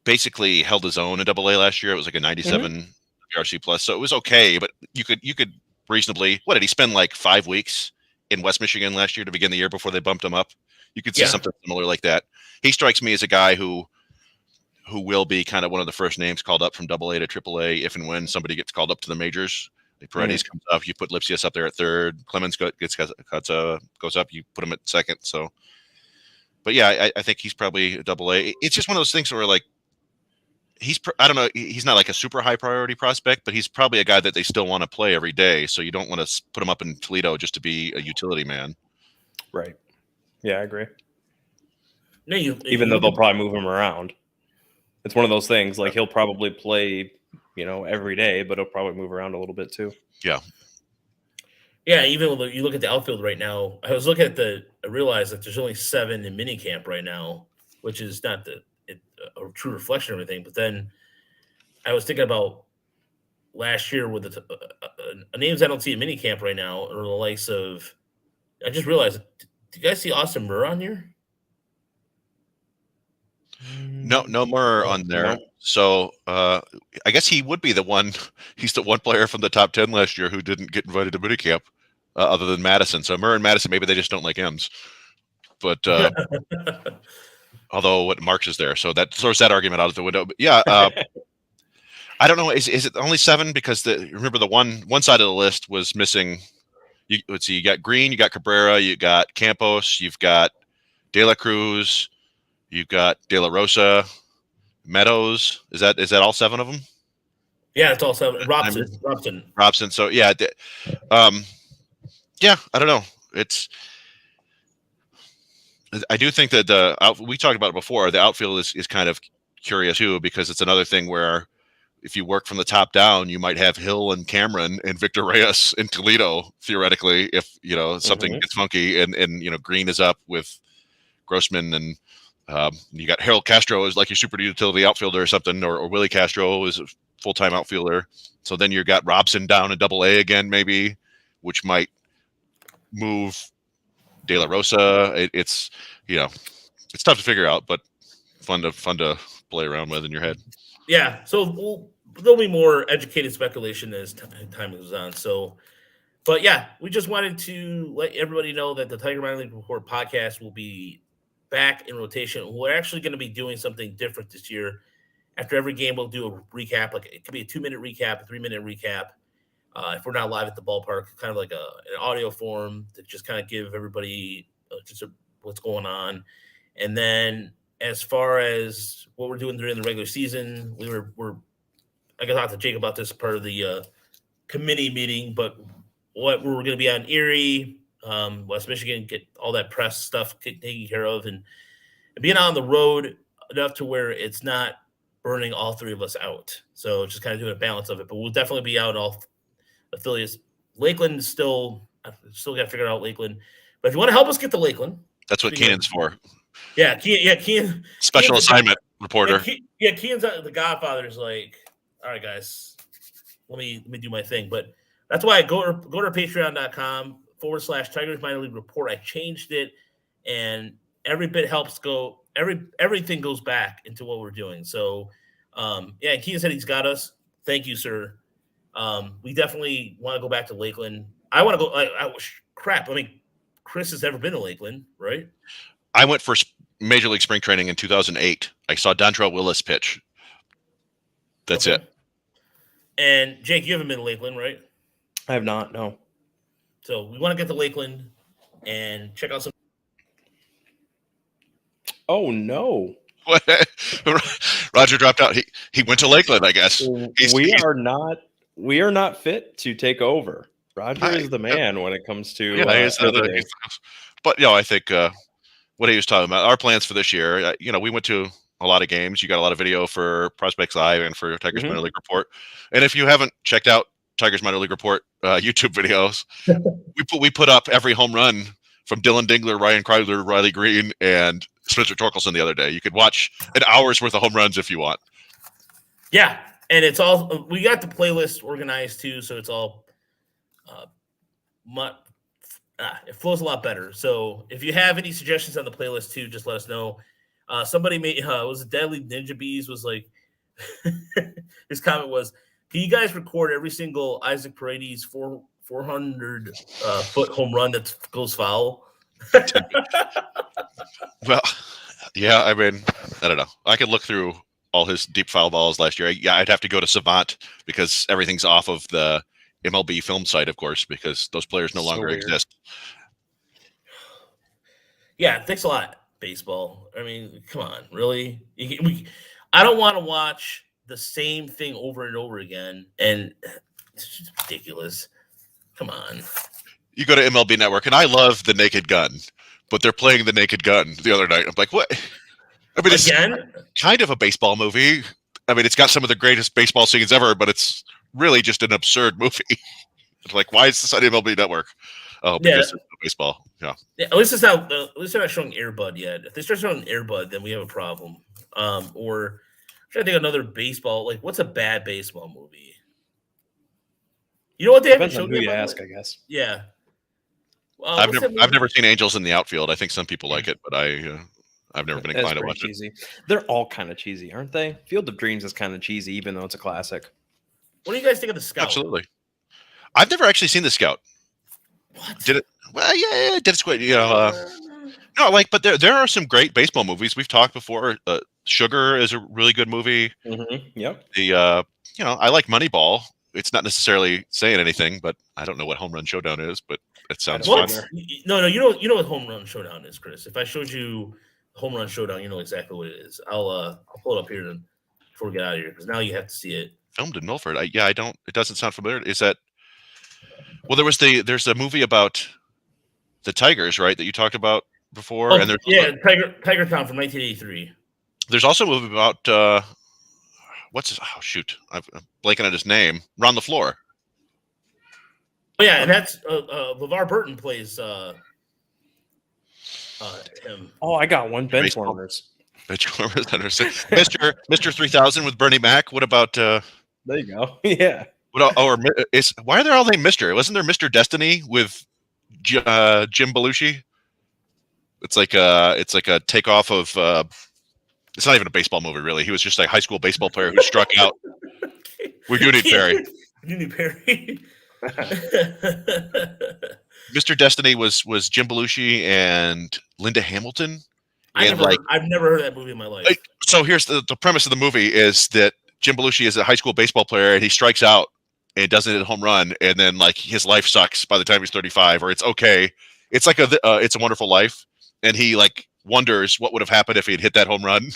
basically held his own in AA last year. It was like a 97 WRC plus, so it was okay. But you could reasonably. What did he spend like 5 weeks in West Michigan last year to begin the year before they bumped him up? You could see something similar like that. He strikes me as a guy who will be kind of one of the first names called up from AA to AAA if and when somebody gets called up to the majors. Paredes comes up, you put Lipsius up there at third. Clemens goes up, you put him at second. So, but yeah, I think he's probably a AA. It's just one of those things where like I don't know, he's not like a super high priority prospect, but he's probably a guy that they still want to play every day. So you don't want to put him up in Toledo just to be a utility man. Right. Yeah, I agree. No, even though they'll probably move him around. It's one of those things like he'll probably play every day, but he'll probably move around a little bit too. Yeah. Yeah, even when you look at the outfield right now, I was looking at I realized that there's only 7 in minicamp right now, which is not a true reflection of everything. But then I was thinking about last year with the names I don't see in minicamp right now are the likes of. I just realized, do you guys see Austin Murr on here? No Murr on there. No. So I guess he would be the one. He's the one player from the top 10 last year who didn't get invited to minicamp, other than Madison. So Murr and Madison, maybe they just don't like M's. But although what Marks is there, so that throws that argument out of the window. But yeah, I don't know. Is it only 7? Because remember the one side of the list was missing. Let's see. You got Green, you got Cabrera, you got Campos, you've got De La Cruz. You've got De La Rosa, Meadows. Is that all 7 of them? Yeah, it's all 7. Robson. So yeah, yeah. I don't know. I do think that we talked about it before. The outfield is kind of curious too, because it's another thing where if you work from the top down, you might have Hill and Cameron and Victor Reyes in Toledo theoretically, if something gets funky, and Green is up with Grossman and. You got Harold Castro as like your super utility outfielder or something, or Willie Castro is a full-time outfielder. So then you got Robson down in AA again, maybe, which might move De La Rosa. It's tough to figure out, but fun to play around with in your head. Yeah. So there'll be more educated speculation as time goes on. So, but yeah, we just wanted to let everybody know that the Tiger Minor League Report podcast will be back in rotation. We're actually going to be doing something different this year. After every game, we'll do a recap. Like it could be a 2-minute recap, a 3-minute recap. If we're not live at the ballpark, kind of like an audio form to just kind of give everybody what's going on. And then as far as what we're doing during the regular season, I got to talk to Jake about this part of the committee meeting, but we're going to be on Erie, West Michigan, get all that press stuff taken care of, and being on the road enough to where it's not burning all 3 of us out. So just kind of doing a balance of it, but we'll definitely be out all affiliates. Lakeland is still got to figure out Lakeland, but if you want to help us get to Lakeland, that's what Keenan's for. Yeah, Keenan, special assignment reporter. Keenan's the Godfather is like, all right, guys, let me do my thing. But that's why I go to patreon.com/Tigers Minor League Report. I changed it, and every bit helps go. Everything goes back into what we're doing. So, yeah, Keaton said he's got us. Thank you, sir. We definitely want to go back to Lakeland. I want to go. Crap. I mean, Chris has never been to Lakeland, right? I went for Major League Spring Training in 2008. I saw Dontrell Willis pitch. That's it. And Jake, you haven't been to Lakeland, right? I have not. No. So we want to get to Lakeland and check out some. Oh no! Roger dropped out. He went to Lakeland, I guess. We are not fit to take over. Roger is the man when it comes to. But I think what he was talking about, our plans for this year. We went to a lot of games. You got a lot of video for Prospects Live and for Tigers Mhm. Minor League Report. And if you haven't checked out Tigers Minor League Report YouTube videos, we put up every home run from Dylan Dingler, Ryan Kreidler, Riley Green, and Spencer Torkelson the other day. You could watch an hour's worth of home runs if you want. Yeah, and it's all we got the playlist organized too, so it's all it flows a lot better. So if you have any suggestions on the playlist too, just let us know. Somebody made was it Deadly Ninja Bees was like his comment was, can you guys record every single Isaac Paredes 400 foot home run that goes foul? Well, yeah, I mean, I don't know. I could look through all his deep foul balls last year. Yeah, I'd have to go to Savant because everything's off of the MLB film site, of course, because those players no longer exist. Yeah, thanks a lot, baseball. I mean, come on, really? I don't want to watch the same thing over and over again, and it's just ridiculous. Come on. You go to MLB Network, and I love The Naked Gun, but they're playing The Naked Gun the other night. I'm like, what? I mean, it's kind of a baseball movie. I mean, it's got some of the greatest baseball scenes ever, but it's really just an absurd movie. It's like, why is this on MLB Network? Oh, because it's baseball. Yeah. At least they're not showing Air Bud yet. If they start showing Air Bud, then we have a problem. Or I'm trying to think of another baseball. Like, what's a bad baseball movie? You know what they haven't shown yet? Who you ask, I guess. Yeah. I've never seen Angels in the Outfield. I think some people like it, but I've never been inclined to watch cheesy. They're all kind of cheesy, aren't they? Field of Dreams is kind of cheesy, even though it's a classic. What do you guys think of The Scout? Absolutely. I've never actually seen The Scout. What? Did it? Well, yeah, did it quite. No, but there are some great baseball movies we've talked before. Sugar is a really good movie. Mm-hmm. Yep. I like Moneyball. It's not necessarily saying anything, but I don't know what Home Run Showdown is, but it sounds fun. No, you know what Home Run Showdown is, Chris. If I showed you Home Run Showdown, you know exactly what it is. I'll pull it up here before we get out of here because now you have to see it. Filmed in Milford. I don't. It doesn't sound familiar. Is that? Well, there's a movie about the Tigers, right, that you talked about before, and there's Tiger Town from 1983. There's also a movie about I'm blanking on his name. Ron the Floor. Oh yeah, and that's LeVar Burton plays him. Oh, I got one. Benchwarmers. Mr. 3000 with Bernie Mac. What about? There you go. Yeah. Why are they all named Mr.? Wasn't there Mr. Destiny with Jim Belushi? It's like a takeoff of. It's not even a baseball movie, really. He was just a high school baseball player who struck out. We do need Perry. Mr. Destiny was Jim Belushi and Linda Hamilton. I've never heard of that movie in my life. So here's the premise of the movie is that Jim Belushi is a high school baseball player and he strikes out and doesn't hit a home run, and then his life sucks by the time he's 35, or it's okay. It's like It's a Wonderful Life, and he wonders what would have happened if he had hit that home run.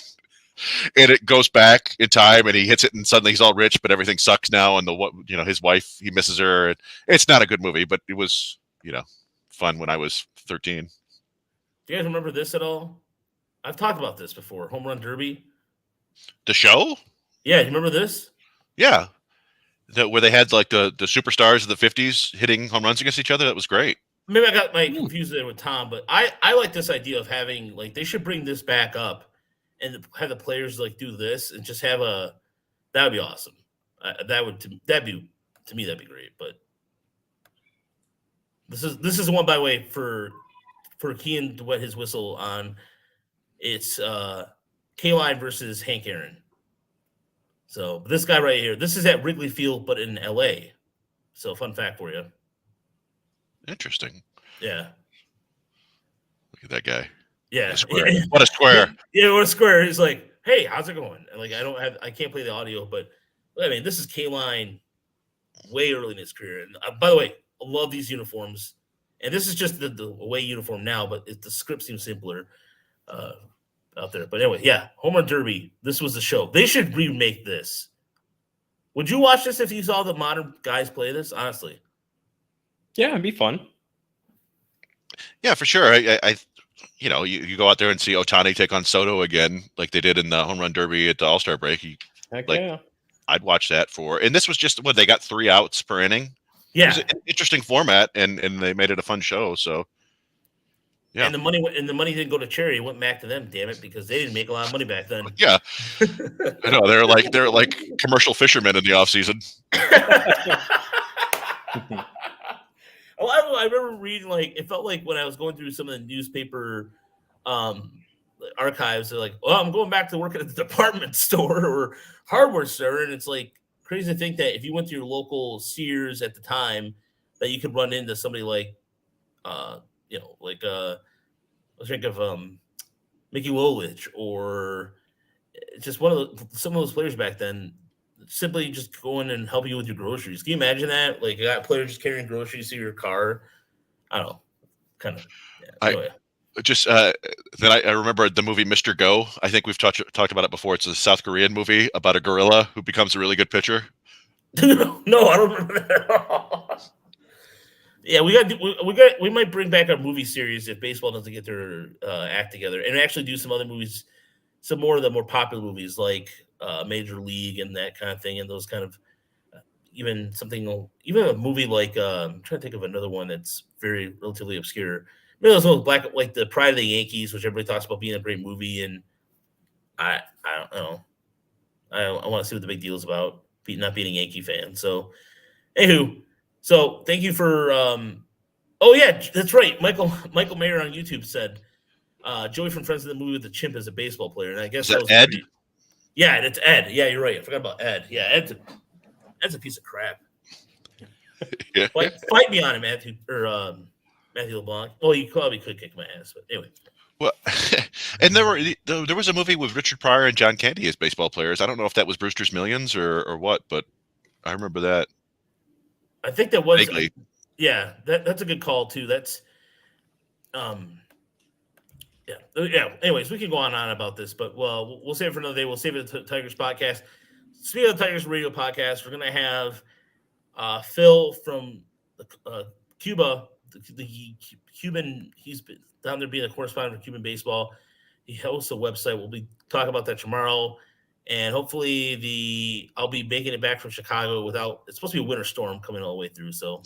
And it goes back in time, and he hits it, and suddenly he's all rich, but everything sucks now. And his wife, he misses her. It's not a good movie, but it was fun when I was 13. Do you guys remember this at all? I've talked about this before. Home Run Derby. The show? Yeah, you remember this? Yeah. Where they had the superstars of the 50s hitting home runs against each other. That was great. Maybe I got confused there with Tom, but I like this idea of having they should bring this back up and have the players do this and just have that would be awesome. To me that'd be great. But this is one by the way for Kean to wet his whistle on. It's K-Line versus Hank Aaron. So this guy right here, this is at Wrigley Field, but in LA. So fun fact for you. Interesting. Yeah. Look at that guy. Yeah. What a square. Yeah, what a square. He's like, hey, how's it going? And I can't play the audio, but I mean, this is K-Line way early in his career. And by the way, I love these uniforms. And this is just the away uniform now, but the script seems simpler out there. But anyway, yeah, Home Run Derby. This was the show. They should remake this. Would you watch this if you saw the modern guys play this? Honestly. Yeah, it'd be fun. Yeah, for sure. I you go out there and see Ohtani take on Soto again, like they did in the home run derby at the All-Star break. Heck like, yeah. I'd watch that and this was just what they got 3 outs per inning. It Yeah, was an interesting format, and they made it a fun show. So yeah. and the money didn't go to charity; it went back to them. Damn it, because they didn't make a lot of money back then. Yeah, I know they're like commercial fishermen in the off season. I remember reading, like, it felt like when I was going through some of the newspaper archives, they're like, "Well, I'm going back to work at the department store or hardware store," and it's like crazy to think that if you went to your local Sears at the time, that you could run into somebody like, let's think of Mickey Wolich, or just some of those players back then. Simply just going and helping you with your groceries. Can you imagine that? Like, a player just carrying groceries to your car. I don't know. Kind of. Yeah. Anyway. I remember the movie Mr. Go. I think we've talked about it before. It's a South Korean movie about a gorilla who becomes a really good pitcher. No, I don't remember that. Yeah, we might bring back our movie series if baseball doesn't get their act together, and actually do some other movies, some more of the more popular movies like Major League and that kind of thing, and those kind of even a movie like I'm trying to think of another one that's very relatively obscure. Maybe those old like the Pride of the Yankees, which everybody talks about being a great movie, and I don't know. I want to see what the big deal is about not being a Yankee fan. So, anywho, so thank you for. Oh yeah, that's right. Michael Mayer on YouTube said Joey from Friends of the Movie with the Chimp is a baseball player, and I guess that was Ed. Yeah, it's Ed. Yeah, you're right. I forgot about Ed. Yeah, Ed's a piece of crap. Yeah. Fight me on it, Matthew LeBlanc. Well, you probably could kick my ass, but anyway. Well, and there was a movie with Richard Pryor and John Candy as baseball players. I don't know if that was Brewster's Millions or what, but I remember that. I think that was. Vaguely. Yeah, that's a good call too. That's Yeah. Anyways, we can go on and on about this, but we'll save it for another day. We'll save it to Tigers podcast. Speaking of the Tigers radio podcast, we're gonna have Phil from Cuba, the Cuban. He's been down there being a correspondent for Cuban baseball. He hosts a website. We'll be talking about that tomorrow, and hopefully I'll be making it back from Chicago without. It's supposed to be a winter storm coming all the way through. So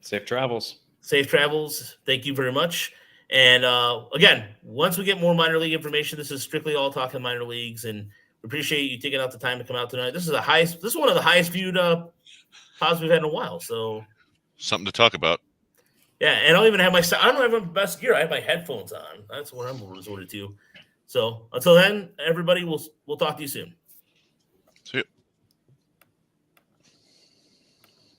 safe travels. Safe travels. Thank you very much. And again, once we get more minor league information, this is strictly all talking minor leagues, and we appreciate you taking out the time to come out tonight. This is one of the highest viewed pods we've had in a while. So something to talk about. Yeah, and I don't even have I don't have my best gear. I have my headphones on. That's what I'm resorted to. So until then, everybody, we'll talk to you soon. See you.